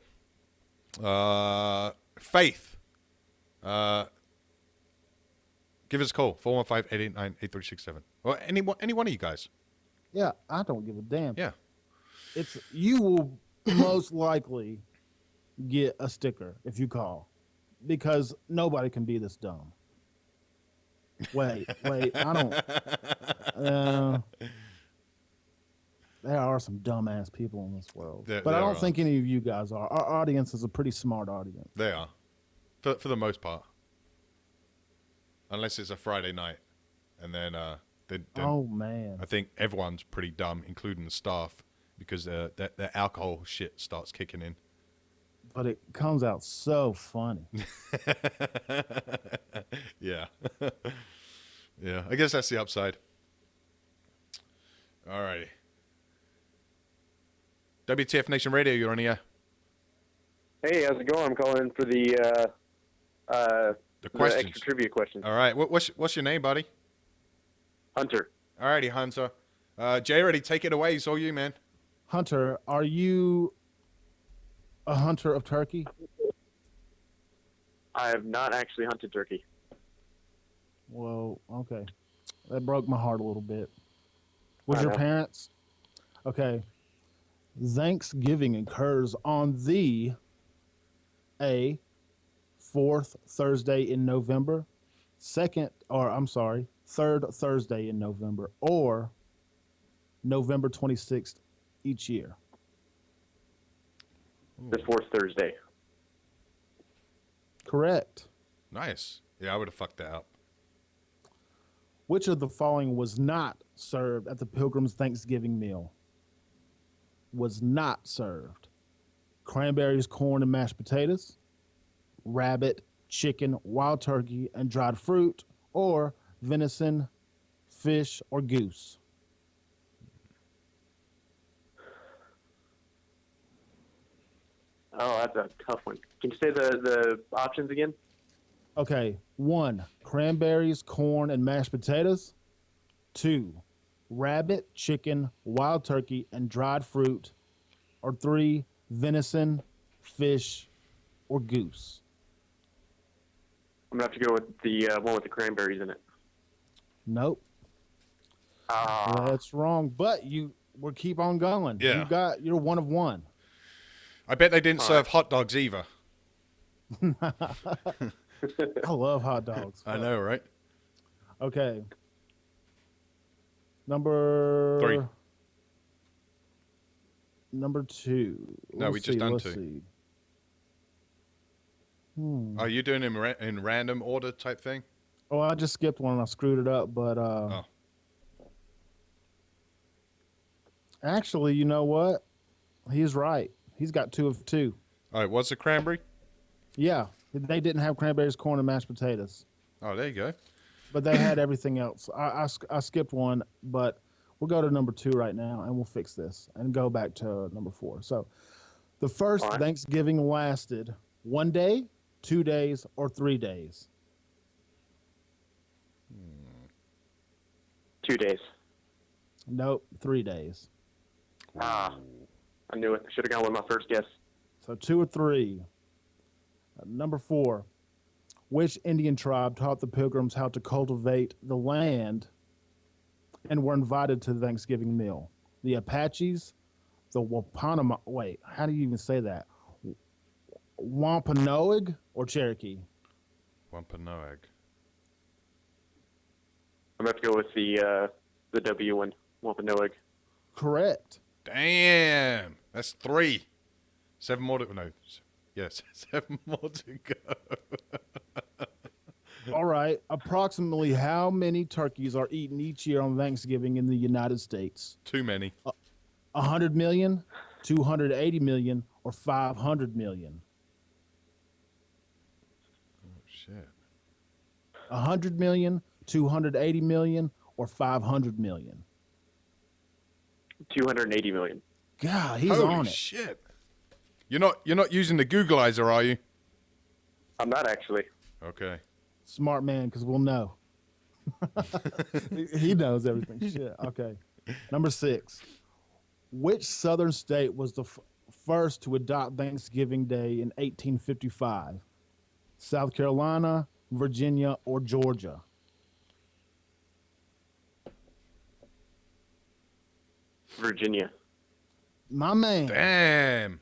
Faith. Give us a call, 415-889-8367. Or any one of you guys. Yeah, I don't give a damn. Yeah. You will most likely get a sticker if you call, because nobody can be this dumb. Wait, I don't. There are some dumbass people in this world, but I don't think any of you guys are. Our audience is a pretty smart audience. They are, for the most part, unless it's a Friday night, and then oh man, I think everyone's pretty dumb, including the staff, because the alcohol shit starts kicking in. But it comes out so funny. Yeah. Yeah, I guess that's the upside. All righty. WTF Nation Radio, you're on the air. Hey, how's it going? I'm calling for the questions. extra trivia questions. All right, what's your name, buddy? Hunter. All righty, Hunter. Jay, ready? Take it away. It's all you, man. Hunter, are you a hunter of turkey? I have not actually hunted turkey. Whoa, okay. That broke my heart a little bit. Was your parents? Okay. Thanksgiving occurs on the fourth Thursday in November, third Thursday in November, or November 26th each year. The fourth Thursday. Correct. Nice. Yeah, I would have fucked that up. Which of the following was not served at the Pilgrim's Thanksgiving meal? Was not served. Cranberries, corn, and mashed potatoes, rabbit, chicken, wild turkey, and dried fruit, or venison, fish, or goose. Oh, that's a tough one. Can you say the options again? Okay, 1, cranberries, corn, and mashed potatoes. 2, rabbit, chicken, wild turkey, and dried fruit. Or 3, venison, fish, or goose. I'm gonna have to go with the one with the cranberries in it. Nope. That's wrong. But we'll keep on going. Yeah. You're one of one. I bet they didn't serve hot dogs either. I love hot dogs. I know, right? Okay. Number 3. Number 2. No, we just done 2. Are you doing in random order type thing? Oh, I just skipped one and I screwed it up, but actually, you know what? He's right. He's got 2 of 2. All right, what's the cranberry? Yeah, they didn't have cranberries, corn, and mashed potatoes. Oh, there you go. But they had everything else. I skipped one, but we'll go to number 2 right now, and we'll fix this and go back to number 4. So the first Thanksgiving lasted 1 day, 2 days, or 3 days. 2 days. Nope, 3 days. I knew it. Should have gone with my first guess. So 2 or 3. Number 4. Which Indian tribe taught the Pilgrims how to cultivate the land and were invited to the Thanksgiving meal? The Apaches, the Wampanoag. Wait, how do you even say that? Wampanoag or Cherokee? Wampanoag. I'm going to have to go with the W one, Wampanoag. Correct. Damn, that's 3. 7 more to Yes, 7 more to go. All right. Approximately how many turkeys are eaten each year on Thanksgiving in the United States? Too many. 100 million, 280 million, or 500 million? Oh, shit. 100 million, 280 million, or 500 million? 280 million. God, he's Holy on it. shit. You're not using the Googleizer, are you? I'm not actually. Okay. Smart man, because we'll know. He knows everything. Shit. Okay. Number 6. Which southern state was the first to adopt Thanksgiving Day in 1855? South Carolina, Virginia, or Georgia? Virginia. My man. Damn.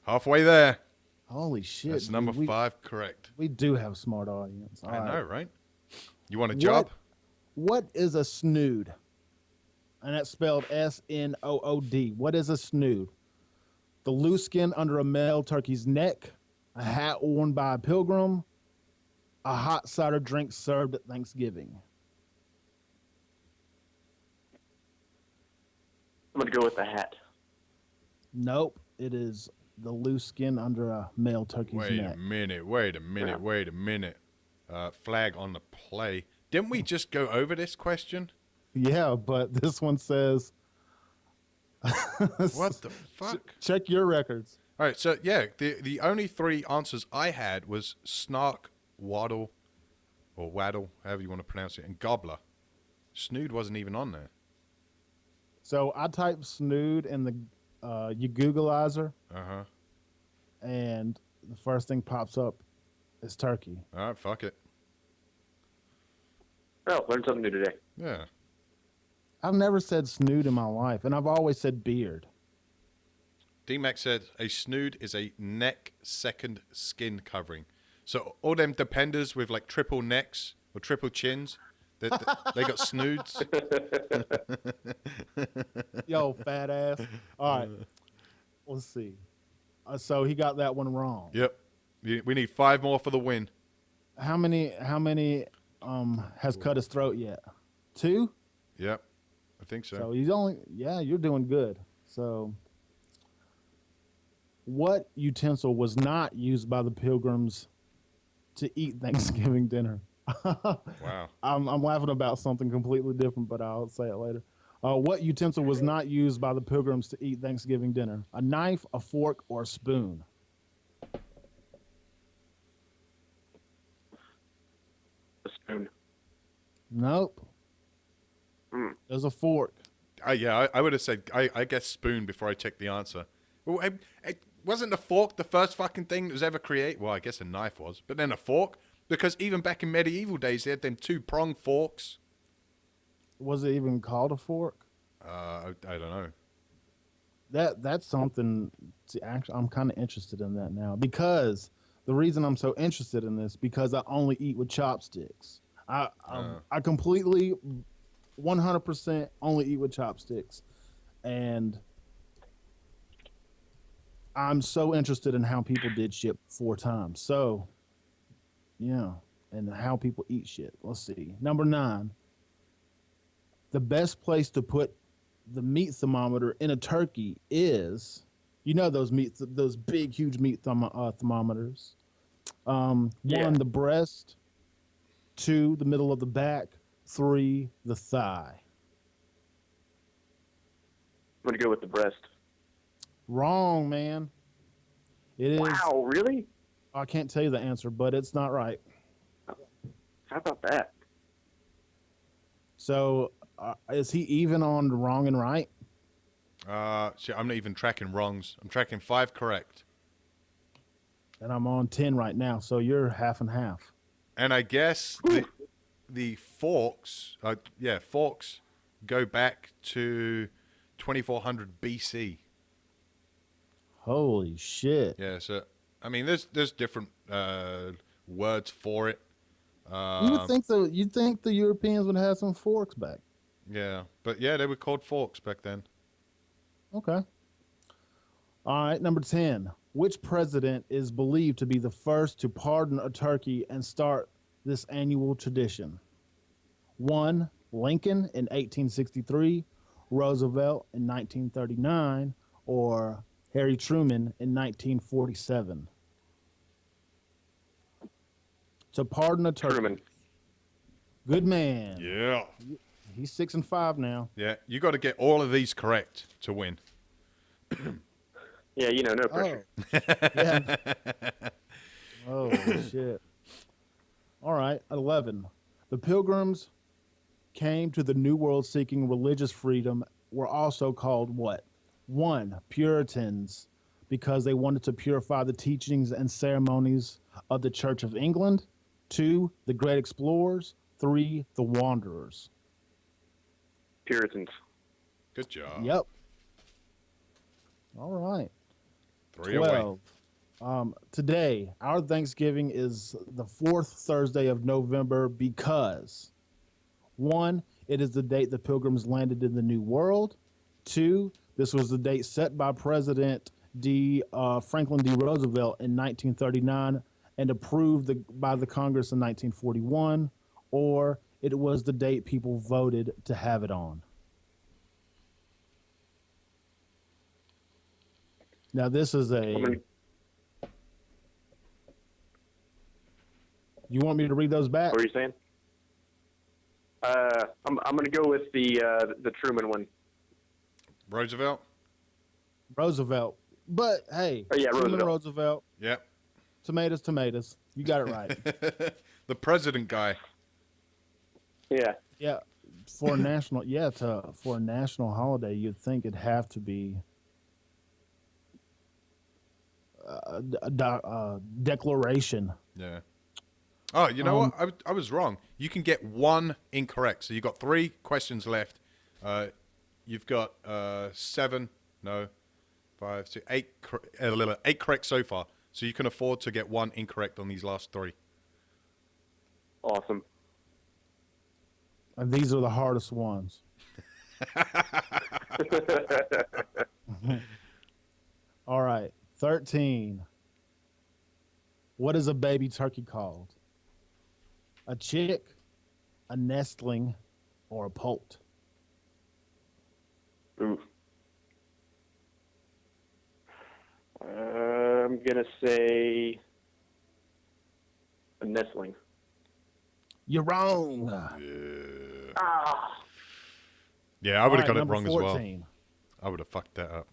Halfway there. Holy shit. That's number 5 correct. We do have a smart audience. All I right. know, right? You want a job? What is a snood? And that's spelled S-N-O-O-D. What is a snood? The loose skin under a male turkey's neck, a hat worn by a pilgrim, a hot cider drink served at Thanksgiving. I'm going to go with the hat. Nope. It is the loose skin under a male turkey's Wait neck. a minute. Flag on the play. Didn't we just go over this question? Yeah, but this one says... What the fuck? Check your records. All right, so yeah, the only 3 answers I had was snark, waddle, or waddle, however you want to pronounce it, and gobbler. Snood wasn't even on there. So I typed snood in the your Googleizer, and the first thing pops up is turkey. All right, fuck it. Oh, learned something new today. Yeah. I've never said snood in my life, and I've always said beard. D-Mac said a snood is a neck second skin covering. So all them dependers with like triple necks or triple chins, they got snoods. Yo, fat ass. All right. Let's see. So he got that one wrong. Yep. We need 5 more for the win. How many has cut his throat yet? 2? Yep, I think so. So he's only, yeah, you're doing good. So, what utensil was not used by the Pilgrims to eat Thanksgiving dinner? Wow. I'm laughing about something completely different, but I'll say it later. What utensil was not used by the Pilgrims to eat Thanksgiving dinner? A knife, a fork, or a spoon? A spoon. Nope. It was a fork. Yeah, I would have said, I guess spoon before I checked the answer. Well, wasn't a fork the first fucking thing that was ever created? Well, I guess a knife was, but then a fork? Because even back in medieval days, they had them 2-pronged forks. Was it even called a fork? I don't know. That's something to actually, I'm kind of interested in that now, because the reason I'm so interested in this, because I only eat with chopsticks. I completely 100% only eat with chopsticks, and I'm so interested in how people did shit 4 times. So, yeah, and how people eat shit. Let's see. Number 9. The best place to put the meat thermometer in a turkey is, you know, those big, huge meat thermometers. 1, the breast. 2, the middle of the back. 3, the thigh. I'm going to go with the breast. Wrong, man. It is. Wow, really? I can't tell you the answer, but it's not right. How about that? So, is he even on wrong and right? Shit, I'm not even tracking wrongs. I'm tracking 5 correct. And I'm on 10 right now, so you're half and half. And I guess the forks, forks go back to 2400 BC. Holy shit. Yeah, so, I mean, there's different words for it. You'd think the Europeans would have some forks back. Yeah, but yeah, they were called forks back then. Okay. All right, number 10. Which president is believed to be the first to pardon a turkey and start this annual tradition? 1, Lincoln in 1863, Roosevelt in 1939, or Harry Truman in 1947? To pardon a turkey. Truman. Good man. Yeah. He's 6 and 5 now. Yeah, you got to get all of these correct to win. Yeah, you know, no pressure. Yeah. Oh, shit. All right, 11. The Pilgrims came to the New World seeking religious freedom were also called what? 1, Puritans, because they wanted to purify the teachings and ceremonies of the Church of England. 2, the Great Explorers. 3, the Wanderers. Puritans. Good job. Yep. All right. 3 away. 12. Today, our Thanksgiving is the 4th Thursday of November because 1, it is the date the Pilgrims landed in the New World. 2, this was the date set by President Franklin D. Roosevelt in 1939 and approved by the Congress in 1941. Or it was the date people voted to have it on. Now, this is a... You want me to read those back? What are you saying? I'm going to go with the Truman one. Roosevelt? Roosevelt. But, hey, Oh, yeah, Truman Roosevelt. Roosevelt. Yep. Tomatoes, tomatoes. You got it right. The president guy. Yeah. Yeah. For a national, for a national holiday, you'd think it'd have to be a declaration. Yeah. Oh, you know what? I was wrong. You can get 1 incorrect. So you've got 3 questions left. You've got 7, no, 5, 6, 8 correct so far. So you can afford to get 1 incorrect on these last 3. Awesome. And these are the hardest ones. All right. 13. What is a baby turkey called? A chick, a nestling, or a poult? Ooh. I'm gonna say a nestling. You're wrong. Yeah, I would have All right, got it number wrong as well. 14. I would have fucked that up.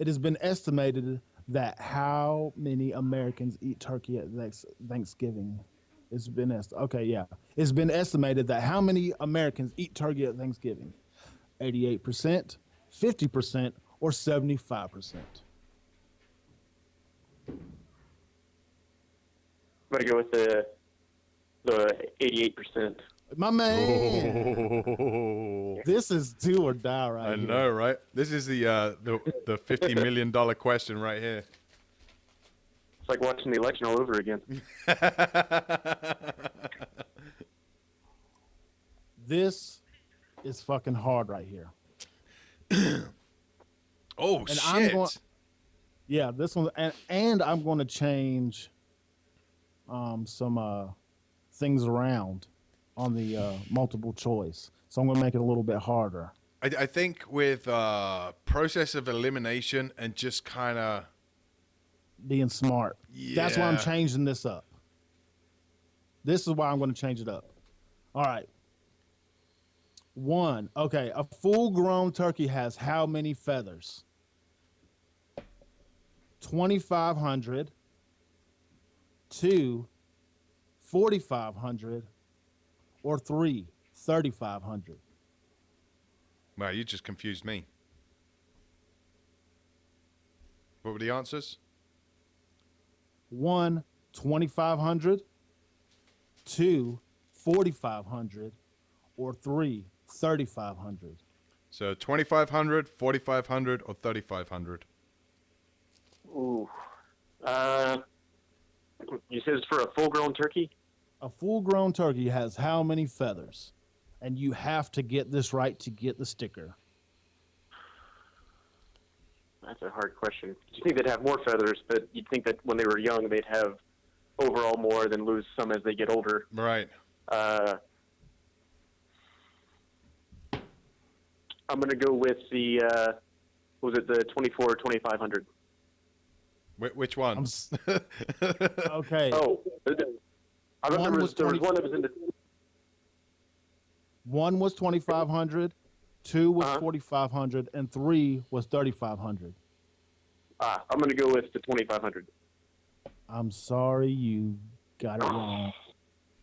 It has been estimated that how many Americans eat turkey at Thanksgiving? It's been okay, yeah. It's been estimated that how many Americans eat turkey at Thanksgiving? 88%, 50%, or 75%? I'm gonna go with the 88%. My man, this is do or die right I here. know, right? This is the $50 million question right here. It's like watching the election all over again. This is fucking hard right here. Oh, And shit. Yeah, this one, and I'm going to change some things around on the multiple choice. So I'm going to make it a little bit harder. I think with process of elimination and just kind of Being smart. That's why I'm Yeah. changing this up. This is why I'm going to change it up. All right. 1. Okay, a full-grown turkey has how many feathers? 2,500. 2, 4,500. Or 3, 3,500. Wow, you just confused me. What were the answers? 1, 2,500. 2, 4,500. Or 3, 3,500. So 2,500, 4,500, or 3,500? Ooh. You said it's for a full-grown turkey? A full-grown turkey has how many feathers? And you have to get this right to get the sticker. That's a hard question. You think they'd have more feathers, but you'd think that when they were young, they'd have overall more, then lose some as they get older. Right. I'm going to go with the, was it the 24 or 2,500? Which one? Okay. Oh, I One remember was there was one that was in the... 1 was 2,500, 2 was Uh-huh. 4,500, and 3 was 3,500. I'm going to go with the 2,500. I'm sorry, you got it wrong.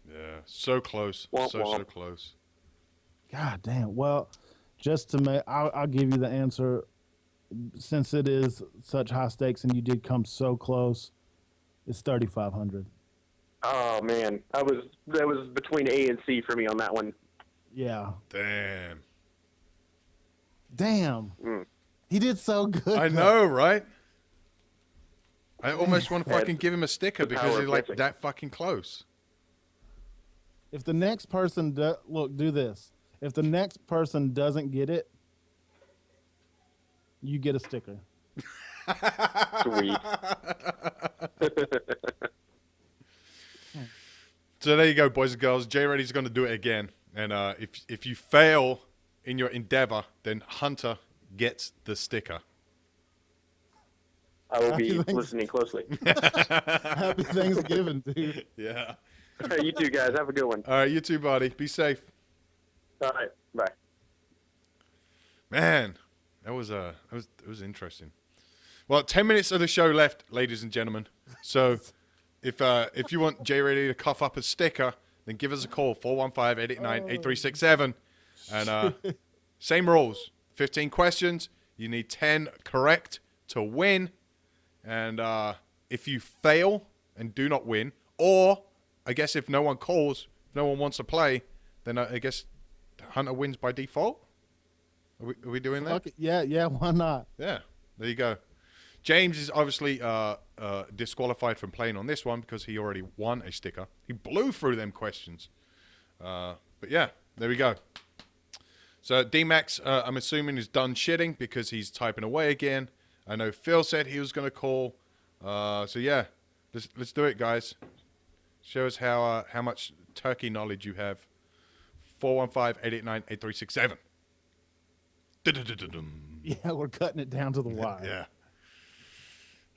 Yeah, so close. Womp So womp. close. God damn. Well, just to make, I'll give you the answer. Since it is such high stakes and you did come so close, it's 3,500. Oh, man. That was between A and C for me on that one. Yeah. Damn. Damn. Mm. He did so good. I know, right? I almost want to Yeah, fucking give him a sticker the because power he's of like guessing. that fucking close. If the next person look, do this. If the next person doesn't get it, you get a sticker. Sweet. So there you go, boys and girls. Jay Reddy's going to do it again. And if you fail in your endeavor, then Hunter gets the sticker. I will be Happy Thanks- listening closely. Happy Thanksgiving, dude. Yeah. All right, you two guys, have a good one. All right, you too, buddy. Be safe. All right, bye. Man, it was interesting. Well, 10 minutes of the show left, ladies and gentlemen. So if you want Jay Reddy to cough up a sticker, then give us a call, 415-889-8367. And same rules. 15 questions. You need 10 correct to win. And if you fail and do not win, or I guess if no one calls, if no one wants to play, then I guess Hunter wins by default. Are we doing that? Fuck it. Yeah, why not? Yeah, there you go. James is obviously disqualified from playing on this one because he already won a sticker. He blew through them questions. But yeah, there we go. So D-Max, I'm assuming, is done shitting because he's typing away again. I know Phil said he was going to call. So yeah, let's do it, guys. Show us how much turkey knowledge you have. 415-889-8367. Yeah, we're cutting it down to the wire.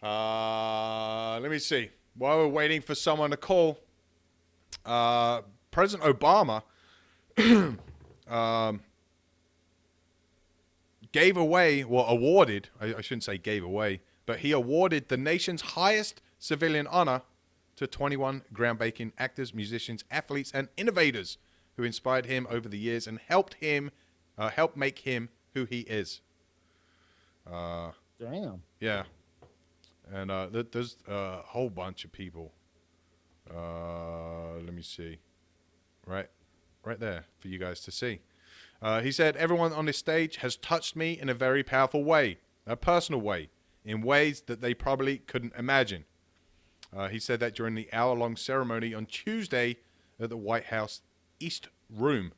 Yeah. Let me see. While we're waiting for someone to call, President Obama gave away, well, awarded, I shouldn't say gave away, but he awarded the nation's highest civilian honor to 21 groundbreaking actors, musicians, athletes, and innovators who inspired him over the years and helped make him who he is. Damn. Yeah. And there's a whole bunch of people. Let me see. Right there for you guys to see. He said, everyone on this stage has touched me in a very powerful way, a personal way, in ways that they probably couldn't imagine. He said that during the hour-long ceremony on Tuesday at the White House East Room.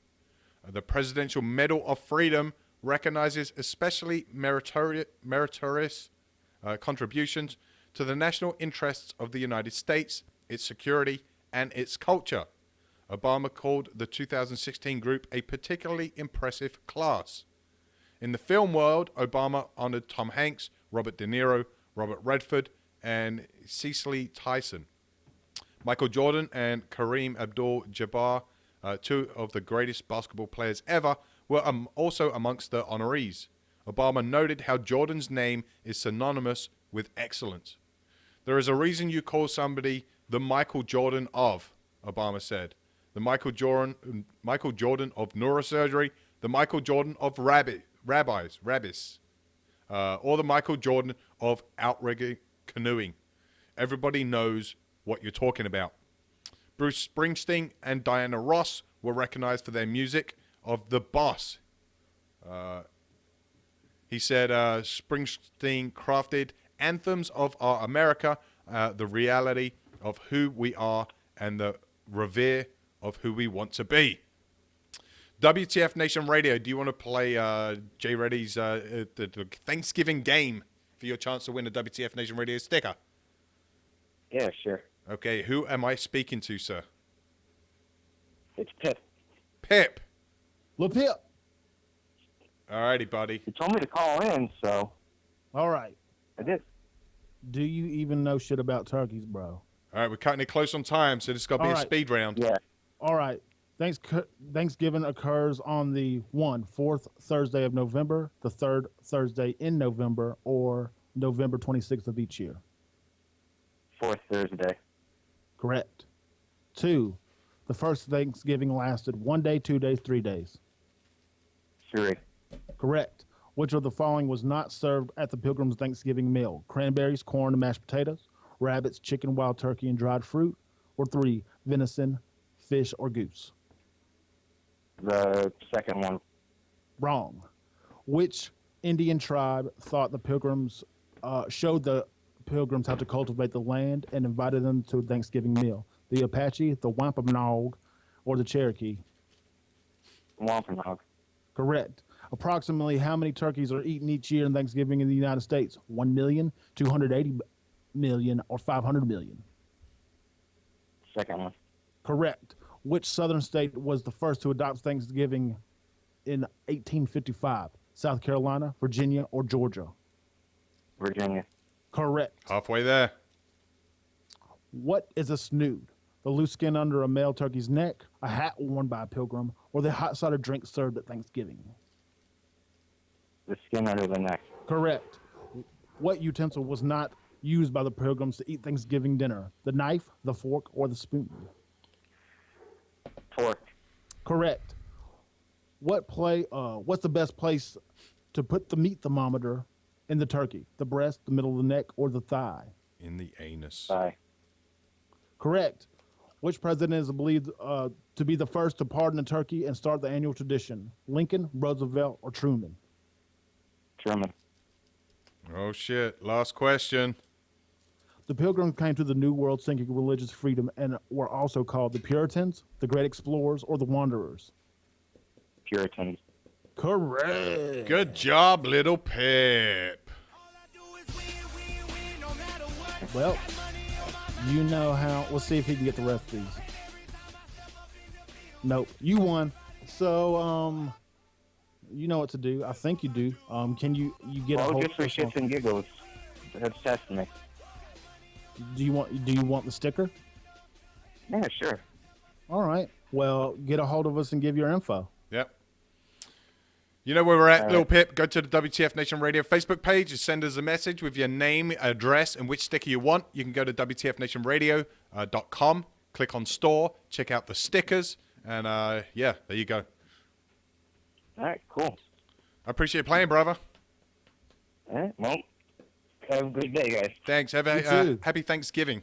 The Presidential Medal of Freedom recognizes especially meritorious contributions to the national interests of the United States, its security, and its culture. Obama called the 2016 group a particularly impressive class. In the film world, Obama honored Tom Hanks, Robert De Niro, Robert Redford, and Cicely Tyson. Michael Jordan and Kareem Abdul-Jabbar, two of the greatest basketball players ever, were also amongst the honorees. Obama noted how Jordan's name is synonymous with excellence. There is a reason you call somebody the Michael Jordan of, Obama said. The Michael Jordan of neurosurgery, the Michael Jordan of rabbis, or the Michael Jordan of outrigger canoeing. Everybody knows what you're talking about. Bruce Springsteen and Diana Ross were recognized for their music of The Boss. He said Springsteen crafted anthems of our America, the reality of who we are, and the revere of who we want to be. WTF Nation Radio, do you want to play Jay Reddy's the Thanksgiving game for your chance to win a WTF Nation Radio sticker? Yeah, sure. Okay, who am I speaking to, sir? It's Pip. Pip. Lil Pip. Alrighty, buddy. You told me to call in, so All right. I did. Do you even know shit about turkeys, bro? All right, we're cutting it close on time, so this is going to be a speed round. Yeah. All right. Thanksgiving occurs on the 4th Thursday of November, the 3rd Thursday in November, or November 26th of each year. 4th Thursday. Correct. 2, the first Thanksgiving lasted 1 day, 2 days, 3 days. 3. Correct. Which of the following was not served at the Pilgrim's Thanksgiving meal? Cranberries, corn, and mashed potatoes, rabbits, chicken, wild turkey, and dried fruit, or 3, venison, fish, or goose? The second one. Wrong. Which Indian tribe thought the Pilgrims showed the Pilgrims how to cultivate the land and invited them to a Thanksgiving meal? The Apache, the Wampanoag, or the Cherokee? Wampanoag. Correct. Approximately how many turkeys are eaten each year in Thanksgiving in the United States? 1 million, 280 million, or 500 million? Second one. Correct. Which southern state was the first to adopt Thanksgiving in 1855? South Carolina, Virginia, or Georgia? Virginia. Correct. Halfway there. What is a snood? The loose skin under a male turkey's neck, a hat worn by a pilgrim, or the hot cider drink served at Thanksgiving? The skin under the neck. Correct. What utensil was not used by the pilgrims to eat Thanksgiving dinner? The knife, the fork, or the spoon? Fork. Correct. What's the best place to put the meat thermometer in the turkey? The breast, the middle of the neck, or the thigh? In the anus. Thigh. Correct. Which president is believed to be the first to pardon a turkey and start the annual tradition? Lincoln, Roosevelt, or Truman? Truman. Oh, shit. Last question. The Pilgrims came to the New World seeking religious freedom and were also called the Puritans, the Great Explorers, or the Wanderers? Puritans. Correct. Good job, little Pip. Well, you know how. Let's see if he can get the rest of these. Nope. You won. So, you know what to do. I think you do. Can you get a Well, hold just for shits and giggles. That's testing me. Do you want the sticker? Yeah, sure. All right. Well, get a hold of us and give your info. Yep. You know where we're at, All Lil right. Pip. Go to the WTF Nation Radio Facebook page and send us a message with your name, address, and which sticker you want. You can go to WTFNationRadio.com, click on store, check out the stickers, and yeah, there you go. All right, cool. I appreciate you playing, brother. All right, well, have a good day, guys. Thanks. Have You a too. happy Thanksgiving.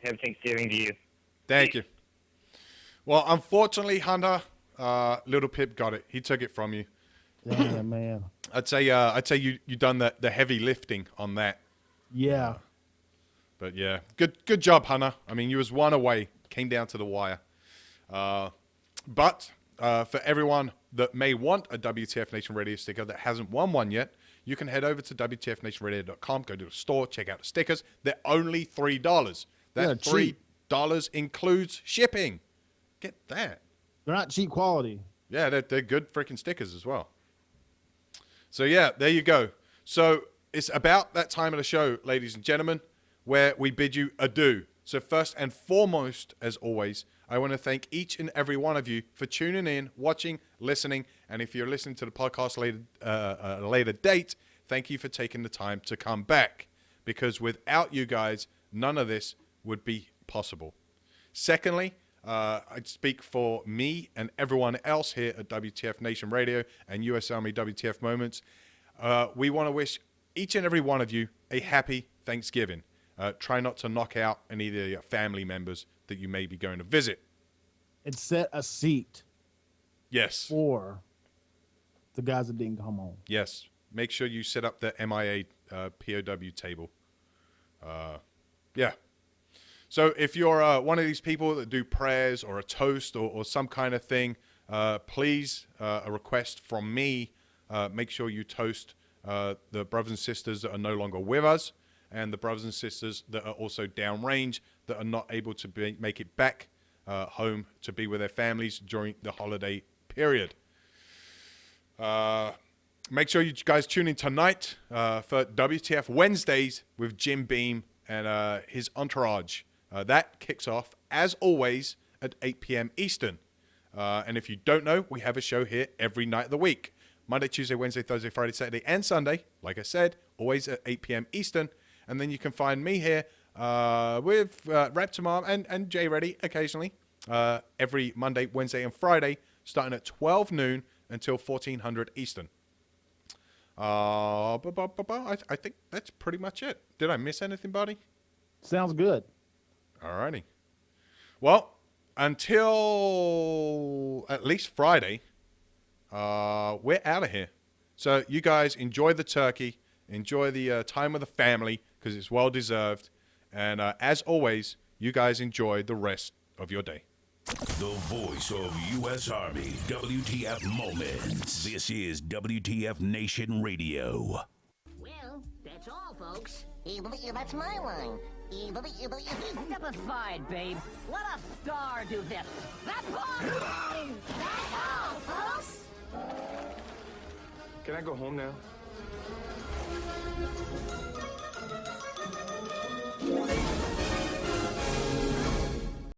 Happy Thanksgiving to you. Thank you. Well, unfortunately, Hunter, Little Pip got it. He took it from you. Damn, man. I'd say you done the heavy lifting on that. Yeah. But yeah, good job, Hunter. I mean, you was one away. Came down to the wire. But for everyone that may want a WTF Nation Radio sticker that hasn't won one yet, you can head over to WTFNationRadio.com, go to the store, check out the stickers. They're only $3. That Yeah, cheap. $3 includes shipping. Get that. They're not cheap quality. Yeah, they're good freaking stickers as well. So yeah, there you go. So it's about that time of the show, ladies and gentlemen, where we bid you adieu. So first and foremost, as always, I want to thank each and every one of you for tuning in, watching, listening, and if you're listening to the podcast at a later date, thank you for taking the time to come back, because without you guys, none of this would be possible. Secondly, I'd speak for me and everyone else here at WTF Nation Radio and US Army WTF Moments. We want to wish each and every one of you a happy Thanksgiving. Try not to knock out any of your family members that you may be going to visit. And set a seat. Yes. For the guys that didn't come home. Yes. Make sure you set up the MIA POW table. Yeah. So if you're one of these people that do prayers or a toast or some kind of thing, please, a request from me, make sure you toast the brothers and sisters that are no longer with us, and the brothers and sisters that are also downrange that are not able to make it back home to be with their families during the holiday period. Make sure you guys tune in tonight for WTF Wednesdays with Jim Beam and his entourage. That kicks off, as always, at 8 p.m. Eastern. And if you don't know, we have a show here every night of the week. Monday, Tuesday, Wednesday, Thursday, Friday, Saturday, and Sunday. Like I said, always at 8 p.m. Eastern. And then you can find me here with Reptimar and Jay Reddy occasionally every Monday, Wednesday, and Friday, starting at 12 noon until 1400 Eastern. I think that's pretty much it. Did I miss anything, buddy? Sounds good. Alrighty. Well, until at least Friday, we're out of here. So you guys enjoy the turkey, enjoy the time with the family, because it's well deserved. And as always, you guys enjoy the rest of your day. The voice of U.S. Army, WTF Moments. This is WTF Nation Radio. Well, that's all, folks. That's my line. Step aside, babe. Let a star do this. That's all. That's all, folks. Can I go home now?